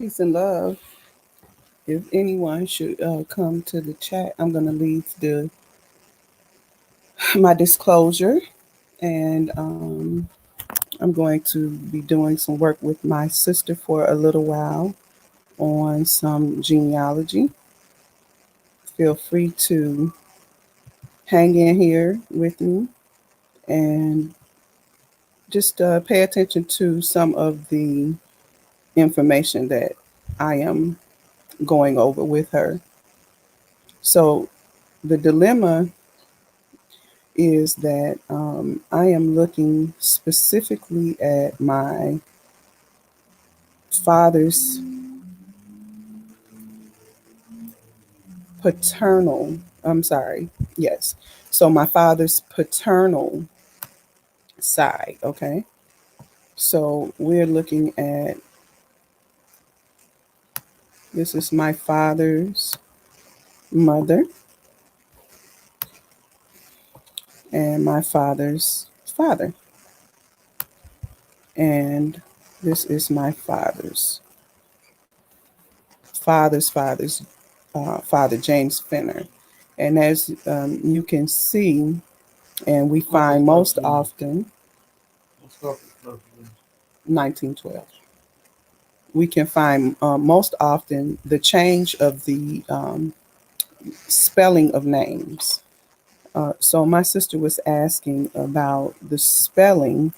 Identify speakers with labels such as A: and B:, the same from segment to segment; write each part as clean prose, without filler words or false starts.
A: Peace and love. If anyone should come to the chat, I'm going to leave my disclosure, and I'm going to be doing some work with my sister for a little while on some genealogy. Feel free to hang in here with me and just pay attention to some of the information that I am going over with her. So, the dilemma is that I am looking specifically at my father's paternal, I'm sorry, yes. So my father's paternal side, okay? So we're looking at, this is my father's mother and my father's father. And this is my father's father, James Fenner. And as you can see, and we find most often 1912. We can find most often the change of the spelling of names. So my sister was asking about the spelling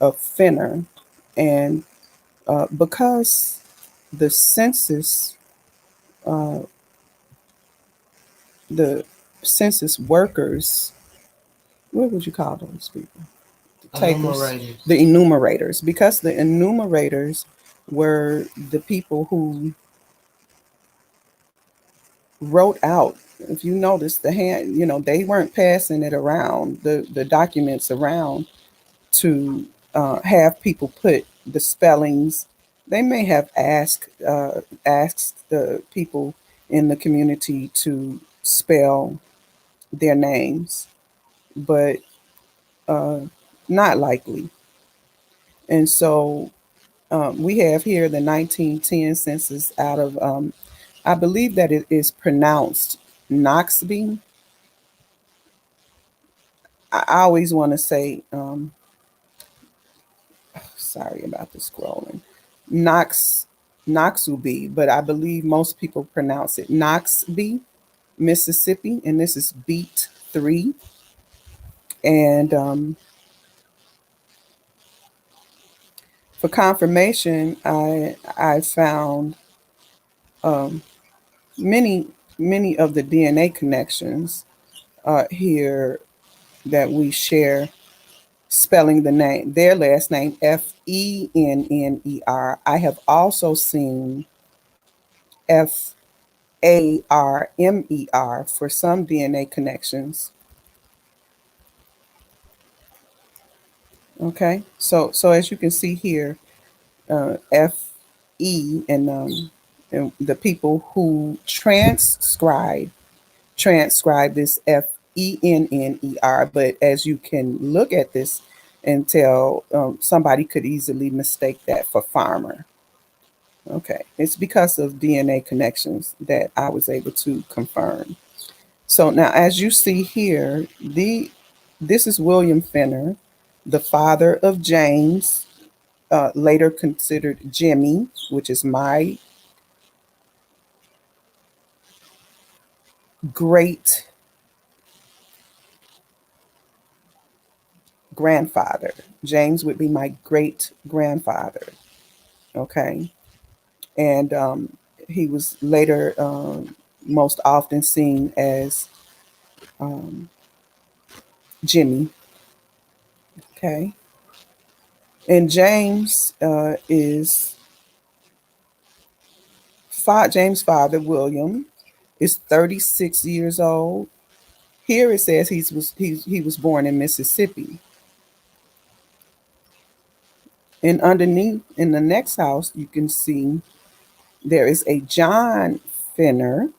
A: of Fenner, and because the census, uh, the census workers, what would you call those people? The takers, the enumerators, because the enumerators were the people who wrote out. If you notice the hand, they weren't passing it around, the documents around to have people put the spellings. They may have asked the people in the community to spell their names, but uh, not likely. And so we have here the 1910 census out of, I believe that it is pronounced Knoxby. I always want to say, sorry about the scrolling, Knox, Knoxuby, but I believe most people pronounce it Knoxby, Mississippi, and this is beat 3. And for confirmation, I found um, many of the DNA connections here that we share spelling their last name Fenner. I have also seen Farmer for some DNA connections. Okay, so as you can see here, Fe and the people who transcribe this Fenner. But as you can look at this and tell, somebody could easily mistake that for farmer. Okay, it's because of DNA connections that I was able to confirm. So now, as you see here, this is William Fenner, the father of James, later considered Jimmy, which is my great grandfather. James would be my great grandfather. Okay, and he was later most often seen as um, Jimmy. Okay, and James is James' father, William, is 36 years old. Here it says he was born in Mississippi. And underneath in the next house, you can see there is a John Fenner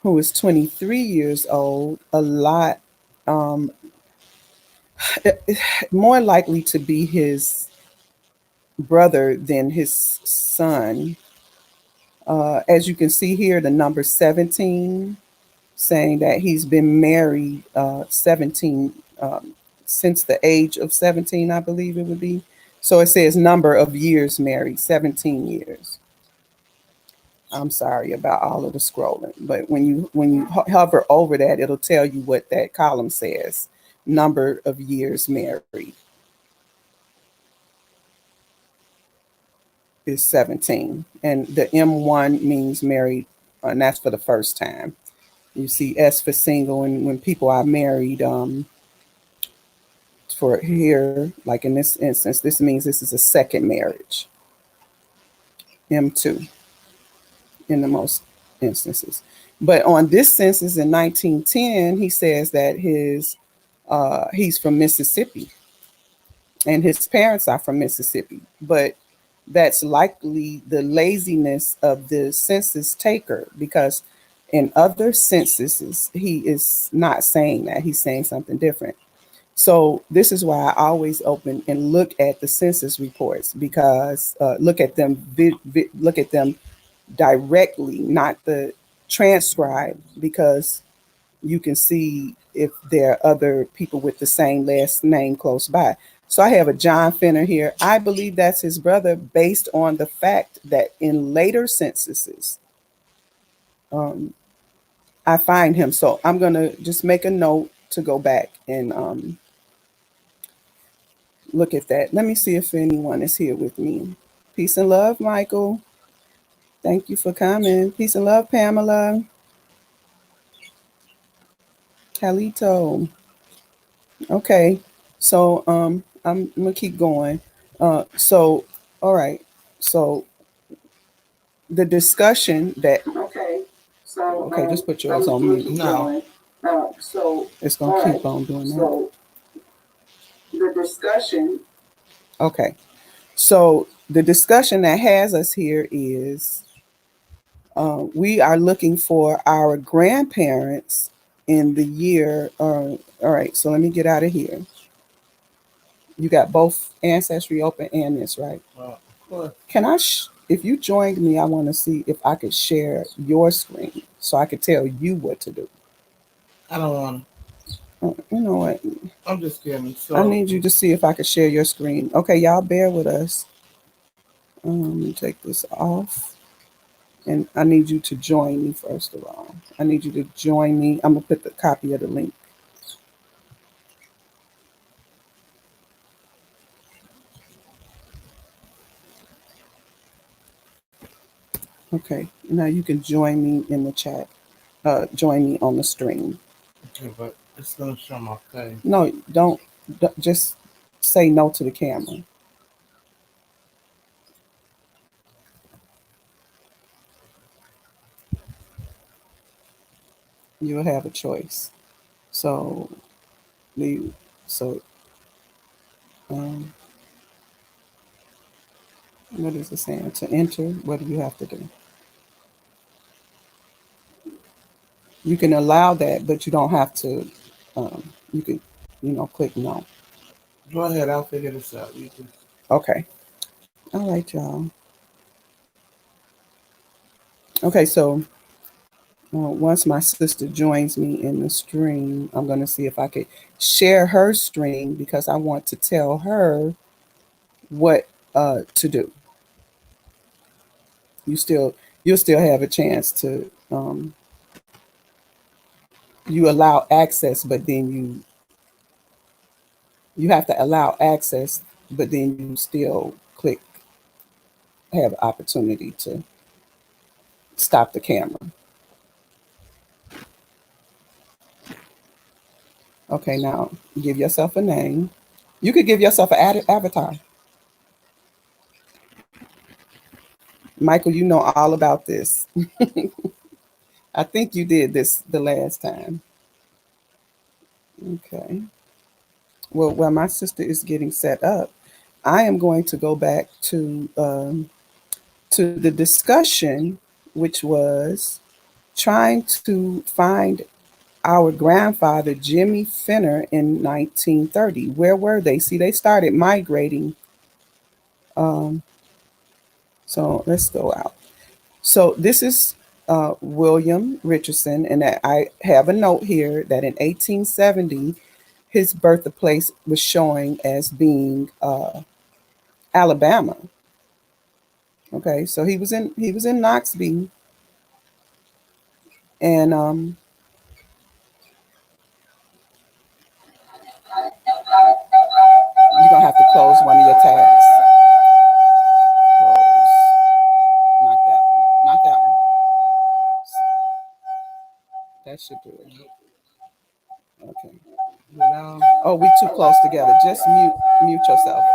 A: who is 23 years old, a lot um, more likely to be his brother than his son. As you can see here, the number 17, saying that he's been married 17 since the age of 17, I believe it would be. So it says number of years married, 17 years. I'm sorry about all of the scrolling, but when you hover over that, it'll tell you what that column says. Number of years married is 17, and the M1 means married, and that's for the first time. You see S for single, and when people are married, for here, like in this instance, this means this is a second marriage. M2 in the most instances. But on this census in 1910, he says that he's from Mississippi and his parents are from Mississippi. But that's likely the laziness of the census taker, because in other censuses, he is not saying that. He's saying something different. So this is why I always open and look at the census reports, because look at them directly, not the transcribe, because you can see if there are other people with the same last name close by. So I have a John Fenner here. I believe that's his brother based on the fact that in later censuses, um, I find him. So I'm going to just make a note to go back and look at that. Let me see if anyone is here with me. Peace and love, Michael. Thank you for coming. Peace and love, Pamela. Calito. Okay. So I'm gonna keep going. So all right. So the discussion that okay, just put yours on mute.
B: No.
A: So it's gonna keep on doing that. So the discussion. Okay. So the discussion that has us here is we are looking for our grandparents in the year. All right. So let me get out of here. You got both Ancestry open and this, right?
B: Of course.
A: Can I, if you joined me, I want to see if I could share your screen so I could tell you what to do.
B: I don't want to.
A: You know what?
B: I'm just kidding. So
A: I need you to see if I could share your screen. Okay, y'all bear with us. Let me take this off. And I need you to join me first of all. I need you to join me. I'm going to put the copy of the link. Okay, now you can join me in the chat. Join me on the stream.
B: Okay, but it's gonna show my face.
A: No, don't just say no to the camera. You'll have a choice. So the so um, what is it saying? To enter, what do you have to do? You can allow that, but you don't have to. You can, click no.
B: Go ahead, I'll figure this out. You can.
A: Okay. All right, y'all. Okay, so once my sister joins me in the stream, I'm going to see if I could share her stream because I want to tell her what to do. You'll still have a chance to you allow access, but then you have to allow access, but then you still have opportunity to stop the camera. Okay, now give yourself a name. You could give yourself an avatar. Michael, you know all about this. I think you did this the last time. Okay. Well, while my sister is getting set up, I am going to go back to the discussion, which was trying to find our grandfather, Jimmy Fenner, in 1930. Where were they? See, they started migrating Um, so let's go out. So this is William Richardson, and I have a note here that in 1870, his birthplace was showing as being Alabama. Okay, so he was in Knoxville, and you're gonna have to close one of your tabs. Close. Not that one. Not that one. That should do it. Okay.
B: Now,
A: Oh, we too close together. Just mute yourself.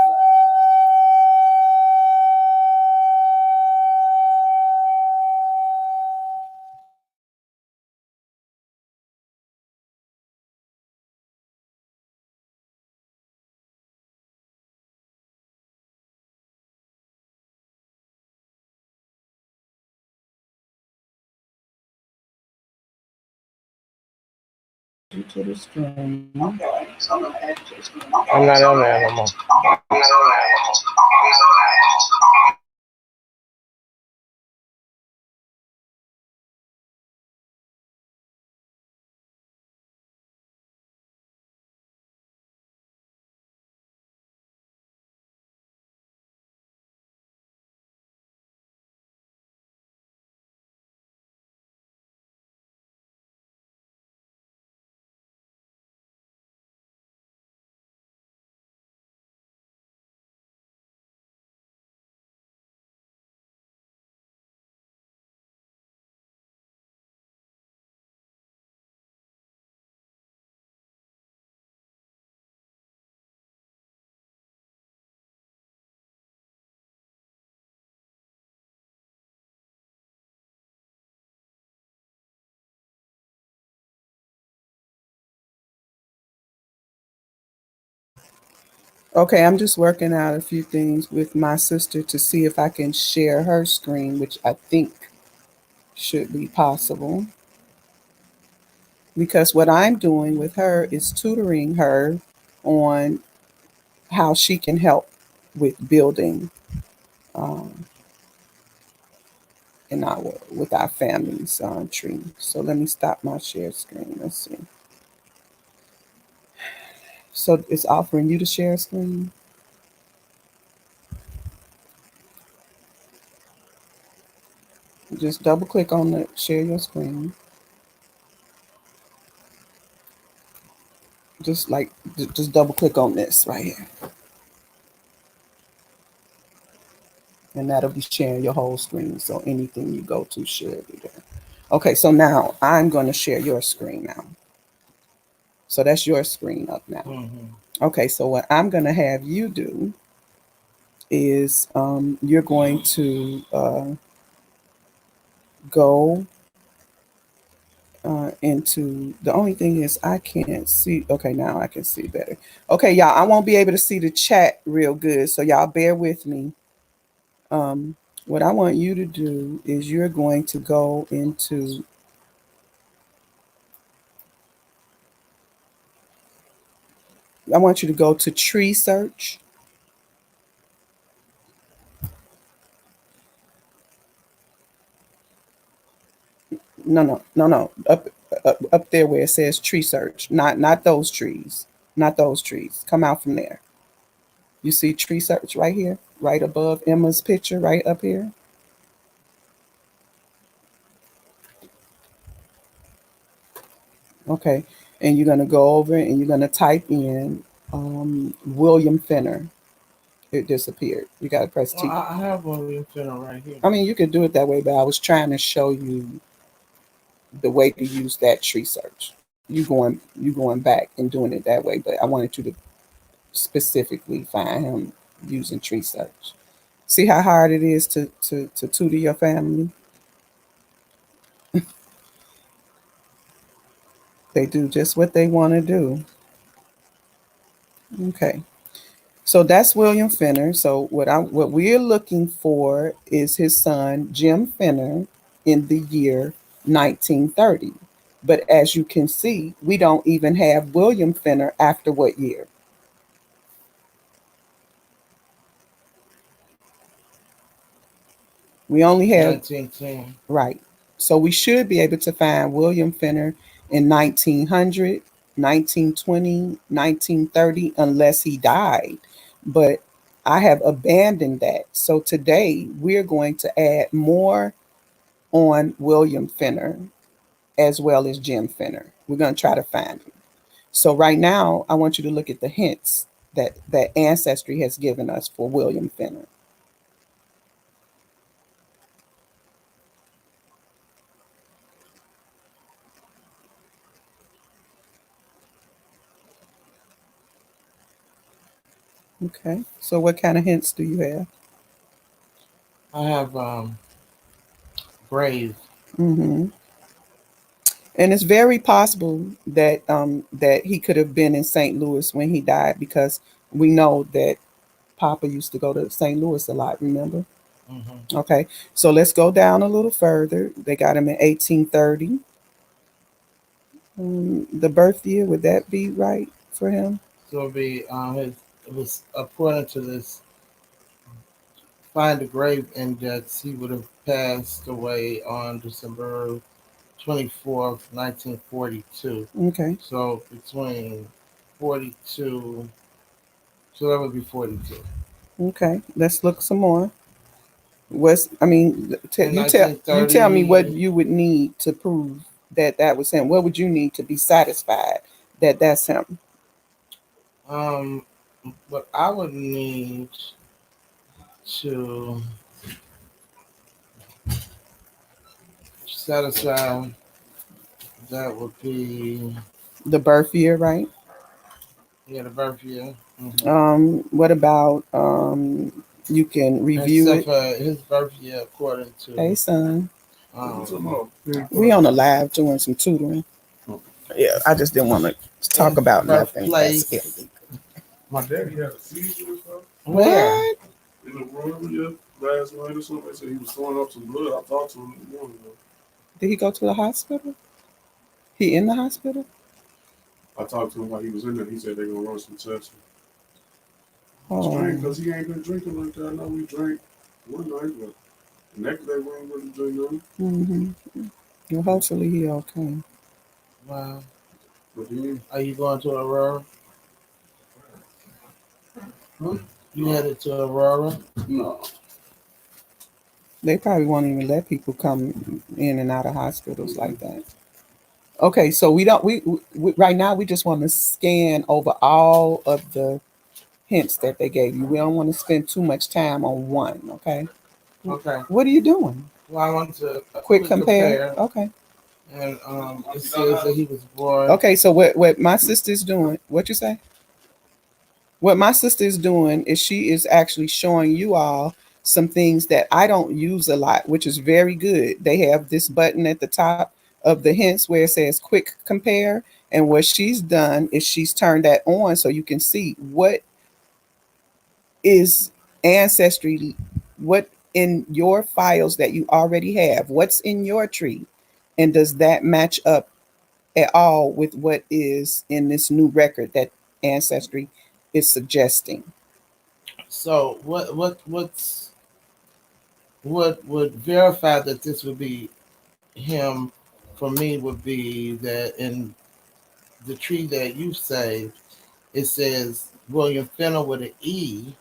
A: You to the screen.
B: I'm not on there no more.
A: Okay, I'm just working out a few things with my sister to see if I can share her screen, which I think should be possible. Because what I'm doing with her is tutoring her on how she can help with building um, in our with our family's tree. So let me stop my share screen. Let's see. So it's offering you to share screen. Just double click on the share your screen. Just like just double click on this right here, and that'll be sharing your whole screen. So anything you go to should be there. Okay, so now I'm going to share your screen now. So that's your screen up now. Okay, so what I'm going to have you do is you're going to go into the only thing is I can't see. Okay, now I can see better. Okay, y'all, I won't be able to see the chat real good, so y'all bear with me. Um, what I want you to do is you're going to go into, I want you to go to tree search. No, no, no, no. Up there where it says tree search. Not those trees. Not those trees. Come out from there. You see tree search right here, right above Emma's picture, right up here. Okay. And you're gonna go over and you're gonna type in William Fenner. It disappeared. You gotta press
B: well,
A: T.
B: I have William Fenner right here.
A: I mean, you could do it that way, but I was trying to show you the way to use that tree search. You going back and doing it that way, but I wanted you to specifically find him using tree search. See how hard it is to tutor your family? They do just what they want to do. Okay. So that's William Fenner. So what we're looking for is his son Jim Fenner in the year 1930. But as you can see, we don't even have William Fenner after what year? We only have
B: 1910.
A: right. So we should be able to find William Fenner in 1900, 1920, 1930, unless he died. But I have abandoned that. So today we're going to add more on William Fenner as well as Jim Fenner. We're going to try to find him. So right now, I want you to look at the hints that Ancestry has given us for William Fenner. Okay. So what kind of hints do you have?
B: I have grave.
A: Mm-hmm. And it's very possible that he could have been in St. Louis when he died because we know that Papa used to go to St. Louis a lot. Remember?
B: Mm-hmm.
A: Okay. So let's go down a little further. They got him in 1830. The birth year, would that be right for him?
B: So it'll be his. It was according to this find the grave index. He would have passed away on December 24th, 1942.
A: Okay.
B: So between 42, so that would be 42.
A: Okay. Let's look some more. What's I mean?
B: In
A: You tell me what
B: 1930,
A: you would need to prove that that was him. What would you need to be satisfied that that's him?
B: um, what I would need to satisfy that would be,
A: The birth year, right?
B: yeah, the birth year. Hmm.
A: What about you can review
B: Except
A: it.
B: for his birth year according
A: Hey
B: to
A: son,
B: um,
A: we on the live doing some tutoring. Yeah, I just didn't want to talk
B: his
A: about nothing that's
B: birthplace.
A: illegal.
C: My daddy had a seizure or something
B: Where?
A: What?
C: in the room yeah, last night or something. They said he was throwing up some blood. I talked to him in the morning.
A: Did he go to the hospital? He in the hospital?
C: I talked to him while he was in there. He said they're going to run some tests.
A: Oh,
C: Strange because he ain't been drinking like that. I know we drank one night, but the next day we ain't really drink nothing.
A: mm-hmm. Well, hopefully he okay.
B: Wow.
C: But then,
B: Are you going to Aurora?
C: huh?
B: You headed to Aurora?
C: No.
A: They probably won't even let people come in and out of hospitals like that. Okay, so we don't we right now we just want to scan over all of the hints that they gave you. We don't want to spend too much time on one, okay?
B: Okay.
A: What are you doing?
B: Well, I want to
A: Quick
B: quick
A: compare?
B: compare,
A: Okay.
B: and it says that he was born.
A: Okay, so what my sister's doing, what you say? What my sister is doing is she is actually showing you all some things that I don't use a lot, which is very good. They have this button at the top of the hints where it says quick compare. And what she's done is she's turned that on so you can see what is ancestry, what in your files that you already have, what's in your tree, and does that match up at all with what is in this new record that ancestry is suggesting?
B: So what would verify that this would be him for me would be that in the tree that you saved, it says William Fenner with an E,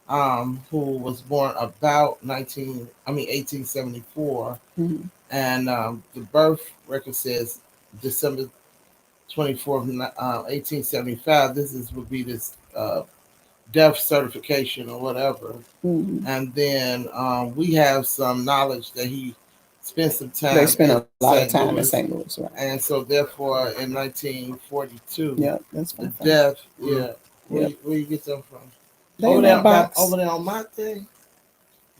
B: who was born about 1874,
A: Mhm.
B: and the birth record says December 24th, 1875. This is would be this death certification or whatever.
A: Mhm.
B: And then we have some knowledge that he spent some
A: They
B: time
A: spend
B: in
A: a lot of
B: St.
A: time in
B: Louis,
A: St. Louis, right?
B: and so therefore in 1942,
A: Yeah, that's
B: the
A: my friend.
B: death. Yeah,
A: Yep.
B: where you get them from?
A: They in that
B: Over
A: box.
B: there on my thing.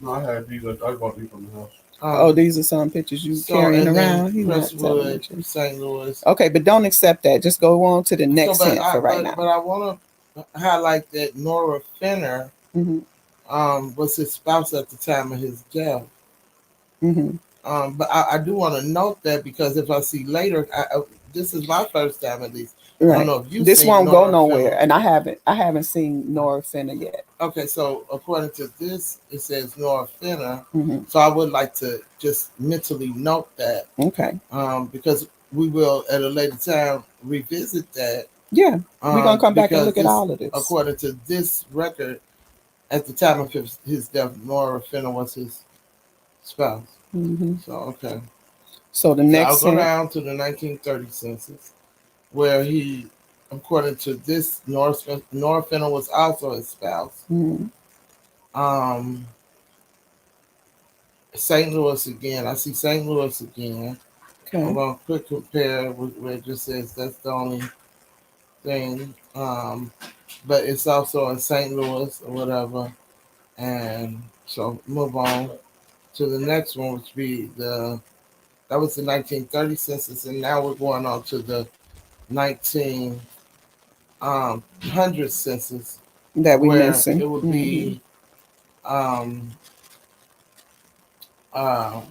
C: No, I had these. I bought these from the house.
A: Oh,
B: Um,
A: these are some pictures you
B: so
A: carrying
B: and then
A: around. He not telling the
B: Crestwood,
A: truth.
B: St. Louis.
A: Okay, but don't accept that. Just go on to the
B: So,
A: next hint for right now.
B: but I want to highlight that Nora Fenner
A: Hmm.
B: was his spouse at the time of his death.
A: Hmm.
B: But I do want to note that because if I see later, this is my first time at least. I don't
A: Right.
B: know if you've
A: This
B: seen
A: won't go
B: Nora Fenner.
A: nowhere, and I haven't. I haven't seen Nora Fenner yet.
B: Okay, so according to this, it says Nora Fenner.
A: Hmm.
B: So I would like to just mentally note that,
A: Okay.
B: because we will at a later time revisit that,
A: Yeah, we're gonna come back and
B: because
A: look at
B: this,
A: all of this.
B: according to this record, at the time of his death, Nora Fenner was his spouse.
A: Hmm.
B: So okay,
A: So the
B: so I'll
A: next
B: go
A: hint.
B: down to the 1930 census, where he, according to this, Nora Fenner was also his spouse.
A: Mhm.
B: Um, St. Louis again. I see St. Louis again. I'm
A: Okay.
B: gonna quick compare where it just says that's the only thing. But it's also in St. Louis or whatever. And so move on to the next one, which be the that was the 1930 census, and now we're going on to the 1900 census,
A: That we
B: where
A: missing.
B: it would
A: Hmm.
B: be um, uh,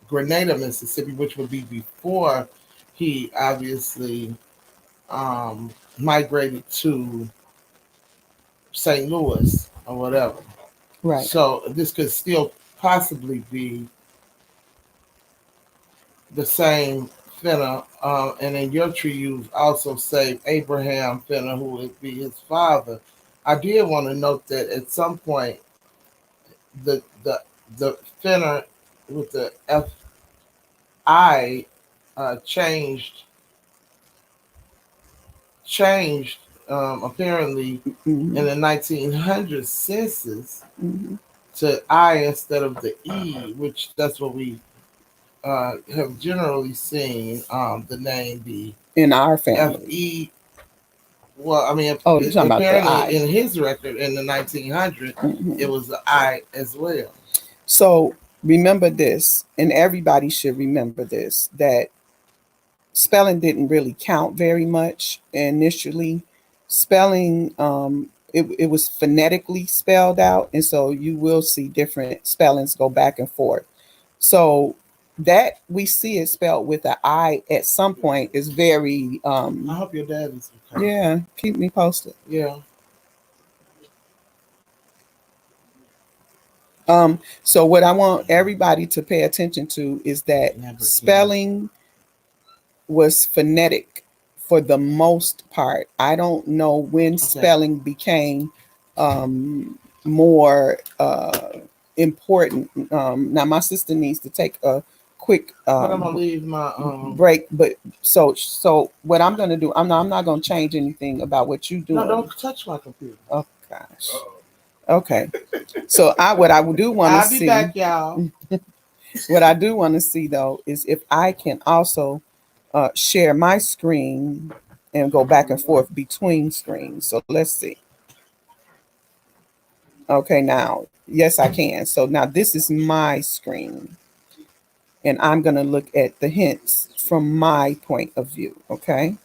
B: Grenada, Mississippi, which would be before he obviously migrated to St. Louis or whatever.
A: Right.
B: So this could still possibly be the same Fenner. And in your tree, you've also saved Abraham Fenner, who would be his father. I did want to note that at some point, the the the Fenner with the FI changed apparently in
A: Hmm.
B: the 1900 census
A: Hmm.
B: to I instead of the E, which that's what we have generally seen the name be
A: In our family.
B: FE. Well, I mean,
A: Oh, you're talking about the
B: apparently
A: I.
B: in his record in the 1900, it
A: Hmm.
B: was the I as well.
A: So remember this, and everybody should remember this, that spelling didn't really count very much initially. Spelling, it was phonetically spelled out, and so you will see different spellings go back and forth. So that we see it spelled with an I at some point is very,
B: I hope your dad is okay.
A: yeah, keep me posted.
B: Yeah.
A: So what I want everybody to pay attention to is that
B: Lamborghini.
A: spelling was phonetic for the most part. I don't know when
B: Okay.
A: spelling became more important. Now my sister needs to take a quick
B: But I'm gonna leave my
A: break, but so what I'm going to do, I'm not going to change anything about what you
B: no,
A: doing.
B: don't touch my computer.
A: Oh gosh. Okay. So what I do want to
B: I'll be
A: see,
B: back, y'all.
A: what I do want to see though, is if I can also share my screen and go back and forth between screens. So let's see. Okay, now, yes, I can. So now this is my screen, and I'm going to look at the hints from my point of view. Okay.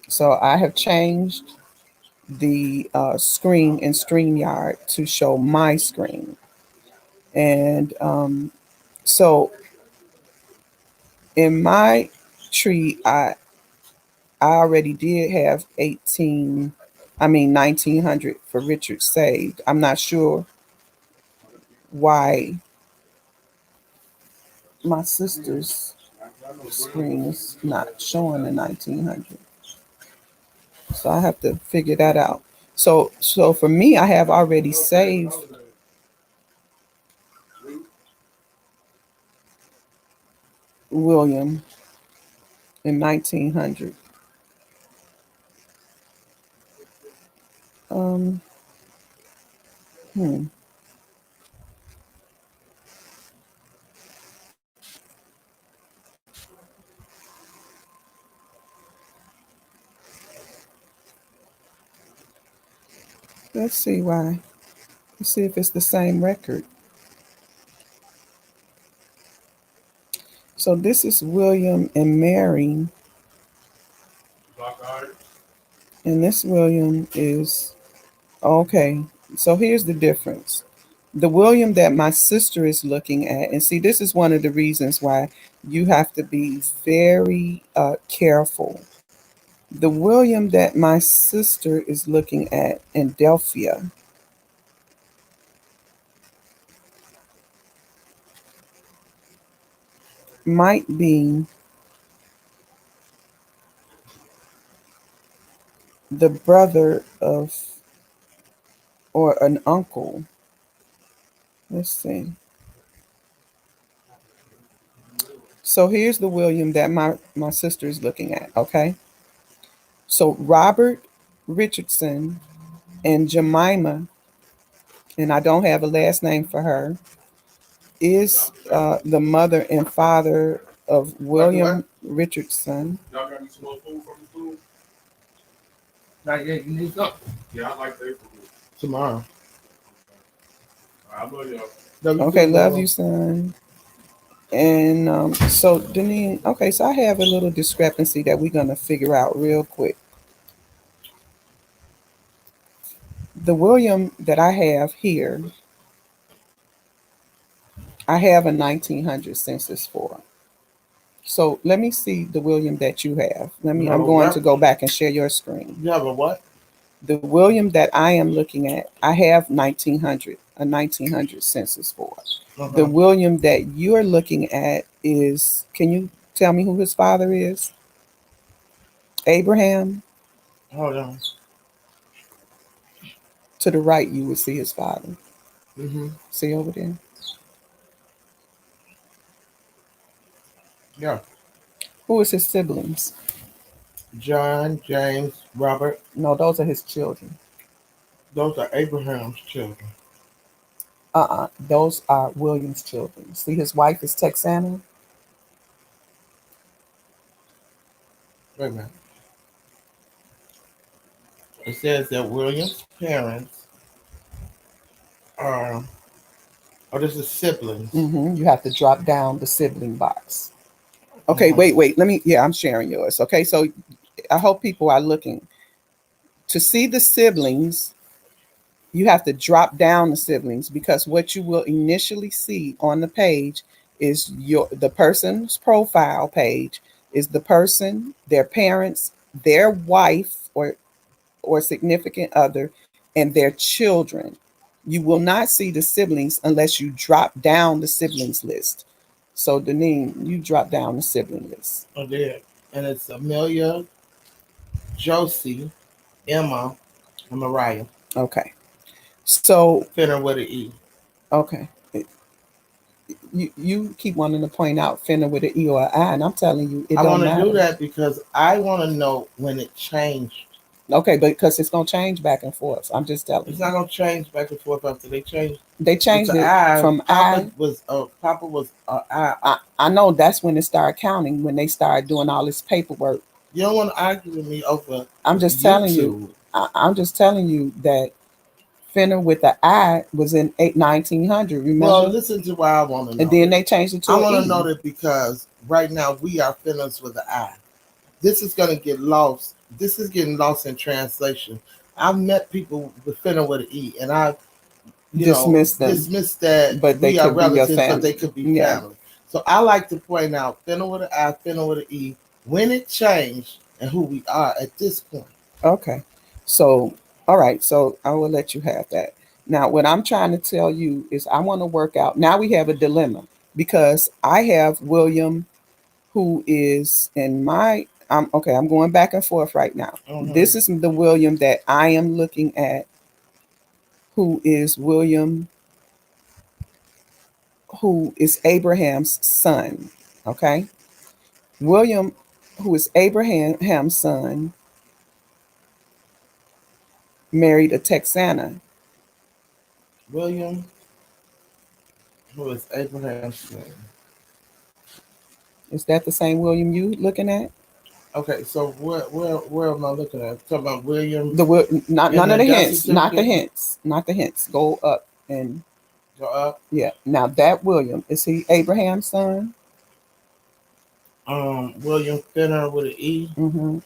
A: So I have changed the screen in StreamYard to show my screen. And so in my tree, I already did have 1900 for Richard saved. I'm not sure why my sister's screen is not showing the 1900. So I have to figure that out. So for me, I have already saved William in 1900. Um, hmm. Let's see why. Let's see if it's the same record. So this is William and Mary, and this William is okay. So here's the difference. The William that my sister is looking at, and see, this is one of the reasons why you have to be very careful The William that my sister is looking at in Delphia might be the brother of or an uncle. Let's see. So here's the William that my sister is looking at, okay? So Robert Richardson and Jemima, and I don't have a last name for her, is the mother and father of William Richardson.
C: Y'all got me some more food from the school?
B: Not yet. You need something
C: Yeah, I like their food.
B: tomorrow.
C: I love y'all.
A: Okay, love you, son. And so Deneen, okay, so I have a little discrepancy that we're gonna figure out real quick. The William that I have here, I have a 1900 census for. So let me see the William that you have. I'm going to go back and share your screen.
B: You have a what?
A: The William that I am looking at, I have 1900, a 1900 census for. The William that you're looking at is, can you tell me who his father is? Abraham.
B: Hold on.
A: To the right, you would see his father.
B: Mm-hmm.
A: See over there?
B: Yeah.
A: Who is his siblings?
B: John, James, Robert.
A: No, those are his children.
B: Those are Abraham's children.
A: Those are William's children. See, his wife is Texana.
B: Wait a minute. It says that William's parents are, oh, this is siblings.
A: You have to drop down the sibling box. Okay, wait. I'm sharing yours. Okay, so I hope people are looking. To see the siblings, you have to drop down the siblings, because what you will initially see on the page is the person's profile page is the person, their parents, their wife or significant other, and their children. You will not see the siblings unless you drop down the siblings list. So Deneen, you drop down the sibling list.
B: Oh, there. And it's Amelia, Josie, Emma, and Mariah.
A: Okay. So
B: Fenner with an E.
A: Okay. You keep wanting to point out Fenner with an E or an I, and I'm telling you, it
B: I
A: don't
B: want to
A: matter.
B: do that because I want to know when it changed.
A: Okay, but because it's gonna change back and forth. I'm just telling
B: It's
A: you.
B: not gonna change back and forth after they changed.
A: They changed it
B: I,
A: from
B: Papa
A: I.
B: Papa was I.
A: I know that's when it started counting, when they started doing all this paperwork.
B: You don't want to argue with me over.
A: I'm just
B: YouTube.
A: telling you. I'm just telling you that Fenner with the I was in 1900. Remember?
B: Well, listen to why I want to know.
A: And then they changed it to
B: I want
A: to
B: to know that because right now we are Fenners with the I. This is going to get lost. This is getting lost in translation. I've met people with Fenner with an E, and I dismiss that,
A: but they
B: are
A: could be your
B: relatives,
A: family.
B: but they could be family. So I like to point out Fenner with an I, Fenner with an E, when it changed, and who we are at this point.
A: Okay. So, all right. So I will let you have that. Now, what I'm trying to tell you is I want to work out. Now we have a dilemma because I have William, who is in my, I'm going back and forth right now. This is the William that I am looking at, who is William, who is Abraham's son. Okay. William, who is Abraham's son, married a Texana.
B: William, who is Abraham's son.
A: Is that the same William you looking at?
B: Okay, so where am I looking at? Talking about William.
A: None of the hints. Not the hints. Not the hints. Go up and
B: go up.
A: Yeah. Now that William, is he Abraham's son?
B: William Fenner with an E.
A: Mm-hmm.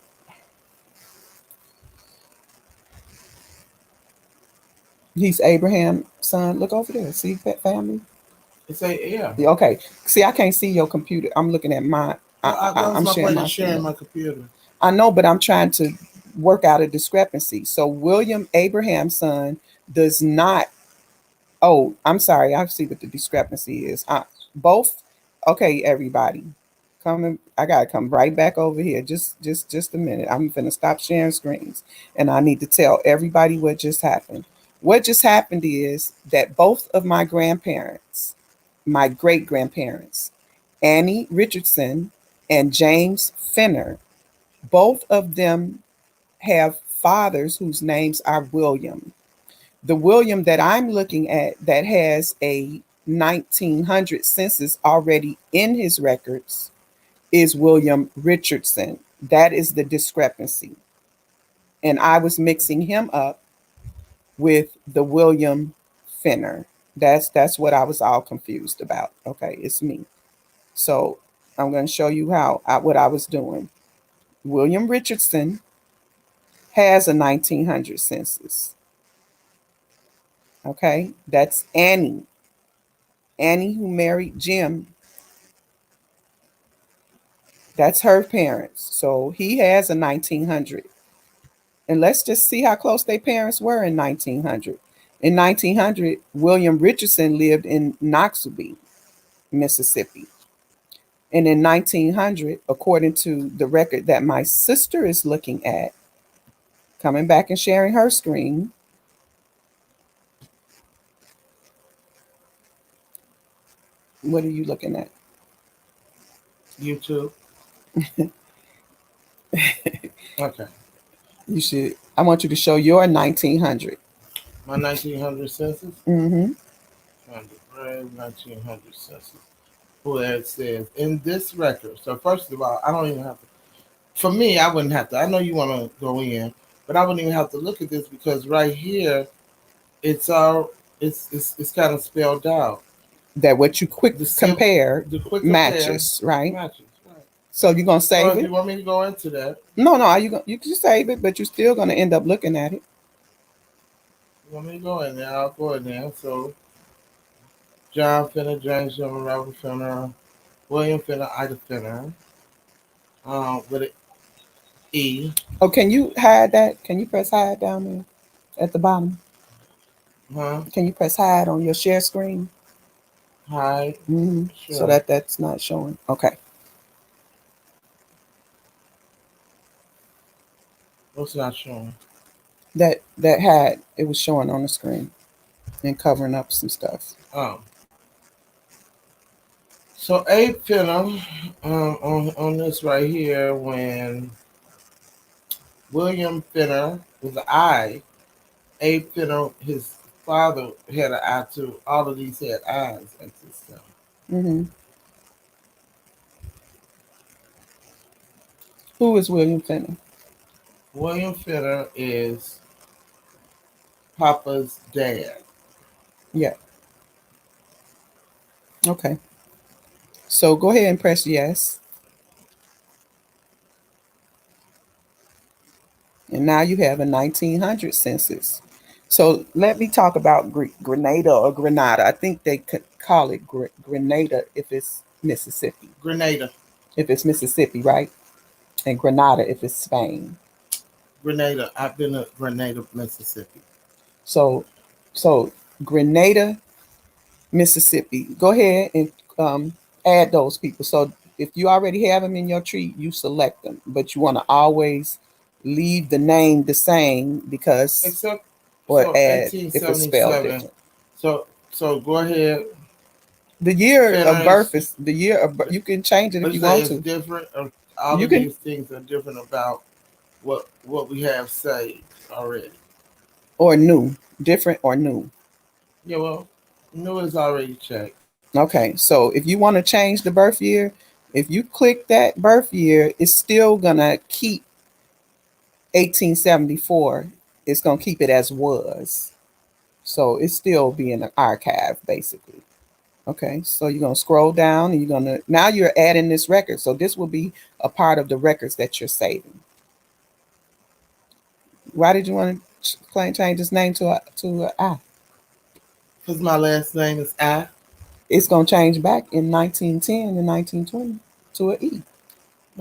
A: He's Abraham's son. Look over there. See that family?
B: It's yeah.
A: Okay. See, I can't see your computer. I'm looking at my. I'm sharing my
B: computer.
A: I know, but I'm trying to work out a discrepancy. So William Abraham's son does not. Oh, I'm sorry. I see what the discrepancy is. Both. Okay, everybody, coming. I gotta come right back over here. Just a minute. I'm gonna stop sharing screens, and I need to tell everybody what just happened. What just happened is that both of my grandparents, my great grandparents, Annie Richardson and James Fenner, both of them have fathers whose names are William. The William that I'm looking at that has a 1900 census already in his records is William Richardson. That is the discrepancy. And I was mixing him up with the William Fenner. That's what I was all confused about. Okay, it's me. So I'm going to show you what I was doing. William Richardson has a 1900 census. Okay, that's Annie. Annie, who married Jim, that's her parents. So he has a 1900. And let's just see how close their parents were in 1900. In 1900, William Richardson lived in Knoxville, Mississippi. And in 1900, according to the record that my sister is looking at, coming back and sharing her screen, what are you looking at?
B: YouTube. Okay.
A: You should. I want you to show your 1900.
B: My 1900 census.
A: Mm-hmm.
B: 1900 census. Where it says in this record. So first of all, I don't even have to. For me, I wouldn't have to. I know you want to go in, but I wouldn't even have to look at this because right here, it's all it's kind of spelled out.
A: That what you quick
B: The
A: compare
B: the quick
A: matches, right?
B: matches. Right.
A: So you're gonna
B: So
A: save
B: if
A: it?
B: you want me to go into that,
A: No. You can save it, but you're still gonna end up looking at it.
B: you want me to go in there, I'll go in there. So John Fenner, James Fenner, Robert Fenner, William Fenner, Ida Fenner, with an E.
A: Oh, can you hide that? Can you press hide down there at the bottom?
B: Huh?
A: Can you press hide on your share screen?
B: Hi.
A: So
B: Sure.
A: that's not showing. Okay.
B: What's not showing?
A: That had it was showing on the screen and covering up some stuff.
B: Oh. So Abe Fenner, on this right here, when William Fenner with an I, Abe Fenner, his father had an eye too. All of these had eyes at this time.
A: hmm Who is William Fenner?
B: William Fenner is Papa's dad.
A: Yeah. Okay. So go ahead and press yes. And now you have a 1900 census. So let me talk about Grenada or Grenada. I think they could call it Grenada if it's Mississippi.
B: Grenada.
A: If it's Mississippi, right? And Grenada if it's Spain.
B: Grenada. I've been to Grenada, Mississippi.
A: So, so Grenada, Mississippi. Go ahead and add those people. So if you already have them in your tree, you select them. But you want to always leave the name the same because
B: Except
A: or
B: so
A: add if it's spelled
B: 1877.
A: different.
B: So go ahead.
A: The year
B: Fenner
A: of birth is the year of birth. You can change it if
B: But
A: you
B: say
A: want
B: it's
A: to.
B: different. All
A: You
B: of
A: can,
B: these things are different about what we have saved already.
A: or new, different or new.
B: Yeah, well, new is already checked.
A: Okay, so if you want to change the birth year, if you click that birth year, it's still gonna keep 1874. It's gonna keep it as was. So it's still being an archive basically. Okay, so you're gonna scroll down and you're gonna now you're adding this record. So this will be a part of the records that you're saving. Why did you want to change his name to a I?
B: Because my last name is
A: It's gonna change back in 1910 and 1920 to an E.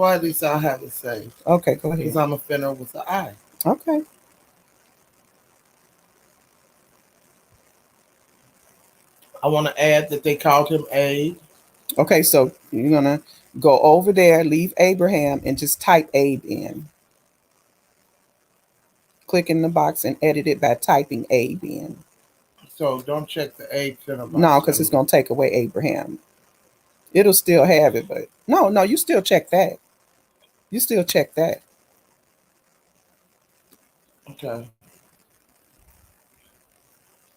B: Well, at least I'll have it saved
A: Okay, go
B: because
A: ahead.
B: I'm a Fenner with an I.
A: Okay.
B: I want to add that they called him Abe.
A: Okay, so you're gonna go over there, leave Abraham, and just type Abe in. Click in the box and edit it by typing Abe in.
B: So don't check the Abe Fenner
A: No,
B: box
A: because it's
B: anymore.
A: gonna take away Abraham. It'll still have it, but no, you still check that. You still check that.
B: Okay.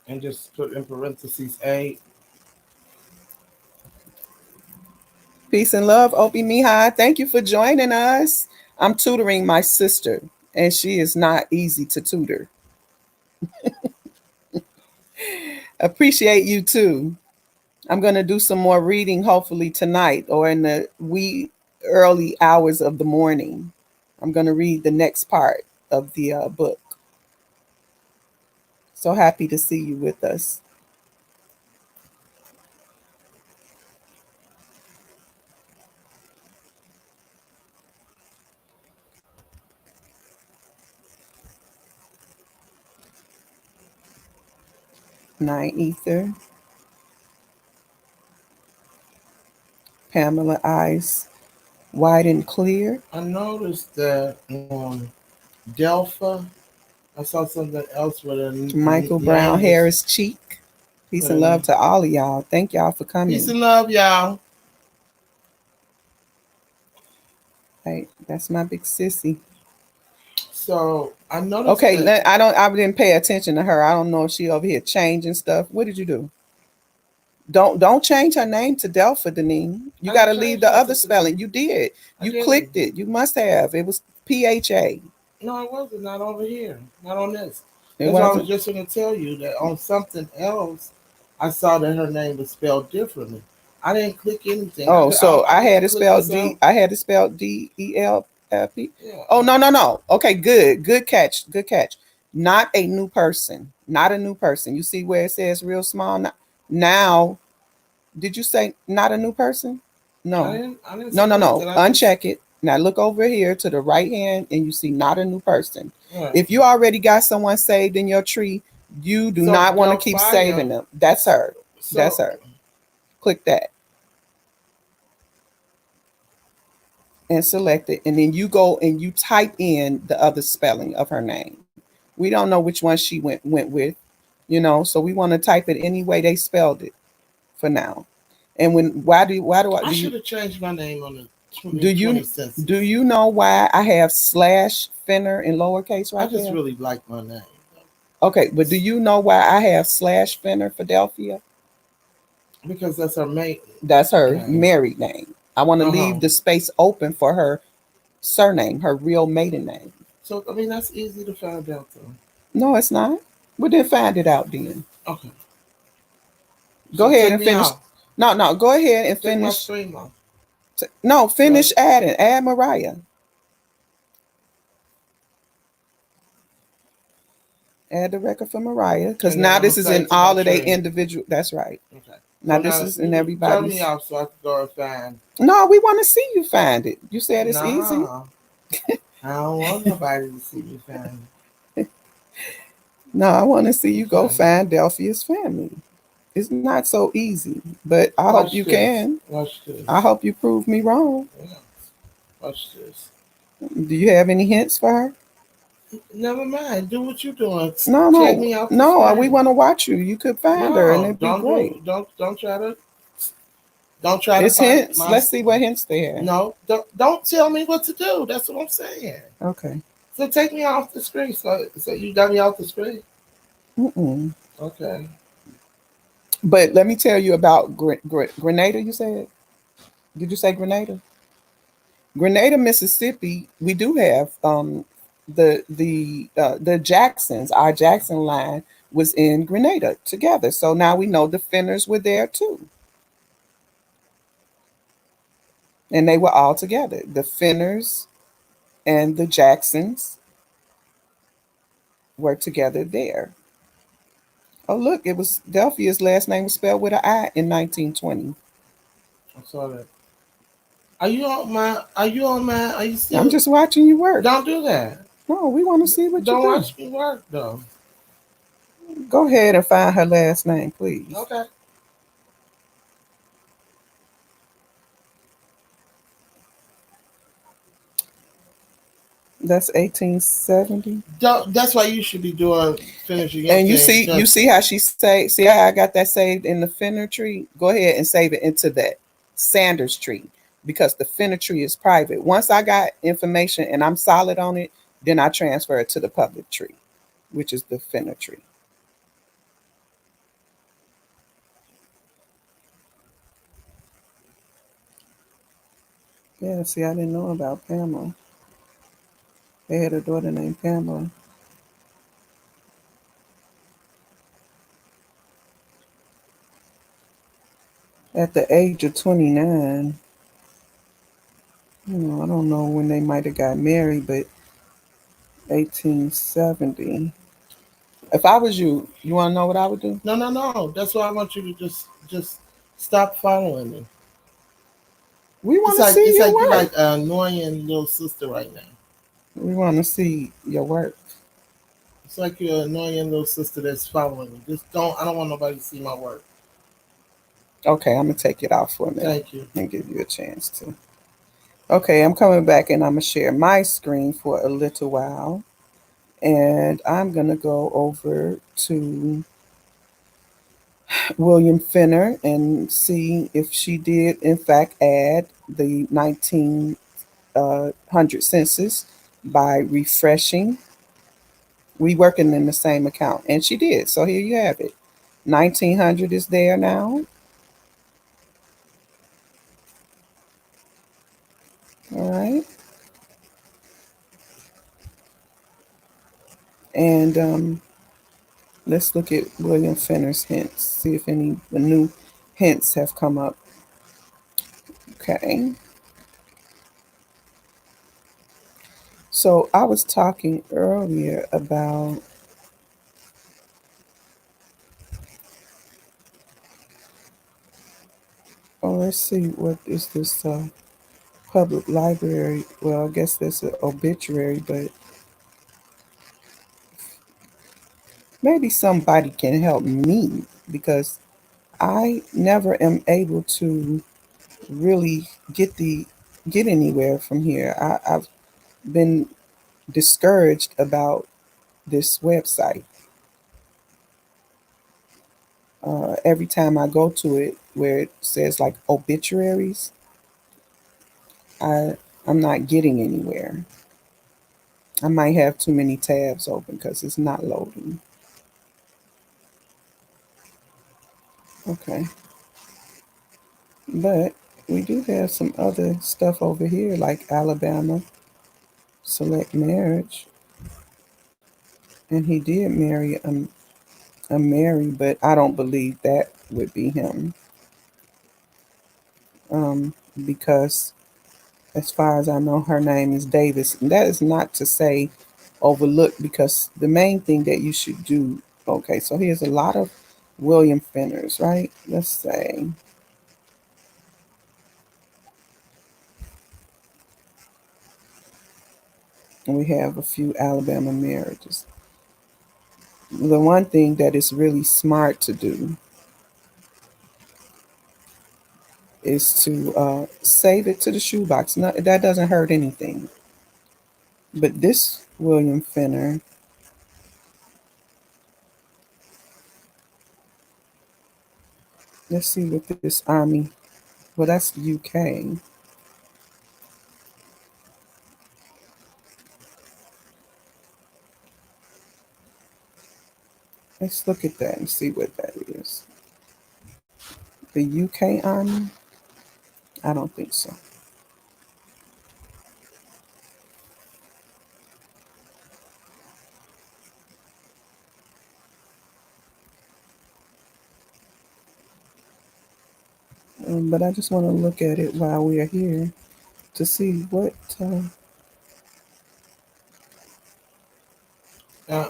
B: And just put in parentheses Abe.
A: Peace and love, Opie Mihai. Thank you for joining us. I'm tutoring my sister, and she is not easy to tutor. Appreciate you too. I'm going to do some more reading hopefully tonight or in the wee early hours of the morning. I'm going to read the next part of the book. So happy to see you with us. Night Ether, Pamela eyes wide and clear.
B: I noticed that Delpha, I saw something else with
A: Michael
B: a
A: Brown
B: name is
A: Harris Cheek. Peace
B: with
A: and
B: a
A: love to all of y'all. Thank y'all for
B: peace
A: coming.
B: and love, y'all.
A: Hey, that's my big sissy.
B: So I noticed
A: Okay,
B: that.
A: I didn't pay attention to her. I don't know if she over here changing stuff. What did you do? Don't change her name to Delpha, Deneen. You
B: I
A: got
B: didn't
A: to leave
B: change
A: the other
B: nothing today.
A: spelling. You did.
B: I
A: You
B: didn't.
A: clicked it. You must have. It was PHA.
B: No, it wasn't. Not over here. Not on this.
A: It
B: That's why I was
A: wasn't.
B: just going to tell you that on something else, I saw that her name was spelled differently. I didn't click anything.
A: Oh, so
B: I
A: I
B: get
A: had
B: to
A: it
B: click
A: spelled
B: this
A: D.
B: out.
A: I had it spelled DELP.
B: Yeah.
A: Oh no. Okay, good. Good catch. Good catch. Not a new person. Not a new person. You see where it says real small now. Did you say not a new person? No.
B: I didn't
A: No,
B: say
A: no, no.
B: nothing. I just
A: Uncheck it. Now look over here to the right hand and you see not a new person.
B: right.
A: If you already got someone saved in your tree, you do
B: So
A: not want to keep
B: Delphia.
A: saving them. That's her. That's
B: So
A: her. Click that and select it. And then you go and you type in the other spelling of her name. We don't know which one she went with, so we want to type it any way they spelled it for now. And
B: I
A: do you
B: should have changed my name on the
A: do
B: 2020
A: you do
B: census.
A: you know why I have slash Fenner in lowercase
B: I
A: right
B: just
A: there?
B: really like my name.
A: Okay, but do you know why I have slash Fenner Philadelphia?
B: Because that's her mate
A: That's her
B: name.
A: married name. I want to
B: Uh huh.
A: leave the space open for her surname, her real maiden name.
B: So I mean that's easy to find out though.
A: No, it's not. We didn't find it out then.
B: Okay.
A: Go
B: So
A: ahead
B: take
A: and
B: me
A: finish.
B: out.
A: No, no, go ahead and
B: Take my
A: finish.
B: screen off.
A: No,
B: Right.
A: finish adding. Add Mariah. Add the record for Mariah. Because
B: And then
A: now
B: I'm gonna
A: this is in
B: save to my
A: all of their
B: tree.
A: individual. That's right.
B: Okay.
A: Now
B: So
A: this
B: now
A: is in
B: you turn me
A: everybody's.
B: off so I can go and find.
A: No, we want to see you find it. You said it's easy.
B: Nah. I don't want nobody to see me find
A: No, I want to see
B: it.
A: you go
B: Okay.
A: find Delphia's family. It's not so easy, but I hope
B: Watch
A: you
B: this.
A: can.
B: Watch
A: I
B: this.
A: hope you prove me wrong.
B: Yeah. Watch this.
A: Do you have any hints for her?
B: Never mind. Do what you're doing.
A: No,
B: Take
A: no,
B: me off the
A: no. We
B: screen.
A: want to watch you. You could find her, and
B: No,
A: it'd be great.
B: don't try to
A: It's
B: fight
A: hints.
B: my.
A: Let's see what hints they have.
B: No, don't tell me what to do. That's what I'm saying.
A: Okay.
B: So take me off the screen. So you got me off the screen.
A: Mm-mm.
B: Okay.
A: But let me tell you about Grenada. You said? Did you say Grenada? Grenada, Mississippi. We do have the Jacksons. Our Jackson line was in Grenada together. So now we know the Fenners were there too, and they were all together. The Fenners and the Jacksons were together there. Oh, look, it was Delphia's last name was spelled with an I in 1920.
B: I saw that. Are you on my? Are you on my? Are you
A: I'm
B: still?
A: just watching you work.
B: Don't do that.
A: No, we want to see what you
B: Don't
A: do.
B: watch me work though.
A: Go ahead and find her last name, please.
B: Okay.
A: That's 1870.
B: Don't. That's why you should be doing finishing your
A: And
B: thing
A: you
B: because
A: see how she say, see how I got that saved in the Fenner tree? Go ahead and save it into that Sanders tree because the Fenner tree is private. Once I got information and I'm solid on it, then I transfer it to the public tree, which is the Fenner tree. Yeah, see, I didn't know about Pamela. They had a daughter named Pamela. At the age of 29, I don't know when they might have got married, but 1870. If I was you, you want to know what I would do?
B: no, no, no. That's why I want you to just stop following me.
A: We
B: It's
A: want to
B: like
A: see
B: it's
A: your
B: like you're
A: work.
B: like an annoying little sister right now.
A: We want to see your work.
B: It's like you're an annoying little sister that's following me. Just don't. I don't want nobody to see my work.
A: Okay, I'm gonna take it off for a minute
B: Thank you.
A: and give you a chance to. Okay, I'm coming back and I'm gonna share my screen for a little while, and I'm gonna go over to William Fenner and see if she did in fact add the 1900 census by refreshing. We working in the same account, and she did. So here you have it. 1900 is there now. All right, and let's look at William Fenner's hints. See if any new hints have come up. Okay. So I was talking earlier about. Oh, let's see. What is this? Public library. Well, I guess that's an obituary, but maybe somebody can help me because I never am able to really get anywhere from here. I've been discouraged about this website. Every time I go to it, where it says like obituaries, I I'm not getting anywhere. I might have too many tabs open because it's not loading. Okay. But we do have some other stuff over here, like Alabama select marriage, and he did marry a Mary, but I don't believe that would be him, because as far as I know, her name is Davis. And that is not to say overlook, because the main thing that you should do. Okay, so here's a lot of William Fenners, right? Let's say, and we have a few Alabama marriages. The one thing that is really smart to do is to save it to the shoebox. No, that doesn't hurt anything. But this William Fenner, let's see what this army. Well, that's UK. Let's look at that and see what that is. The UK army? I don't think so. But I just want to look at it while we are here to see what.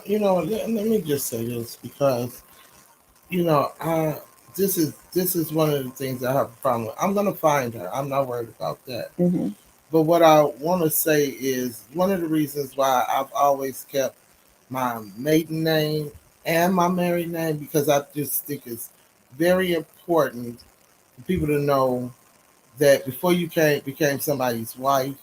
B: You know, let me just say this because you know, this is one of the things I have a problem with. I'm gonna find her. I'm not worried about that.
A: Mm-hmm.
B: But what I want to say is one of the reasons why I've always kept my maiden name and my married name, because I just think it's very important for people to know that before you became somebody's wife,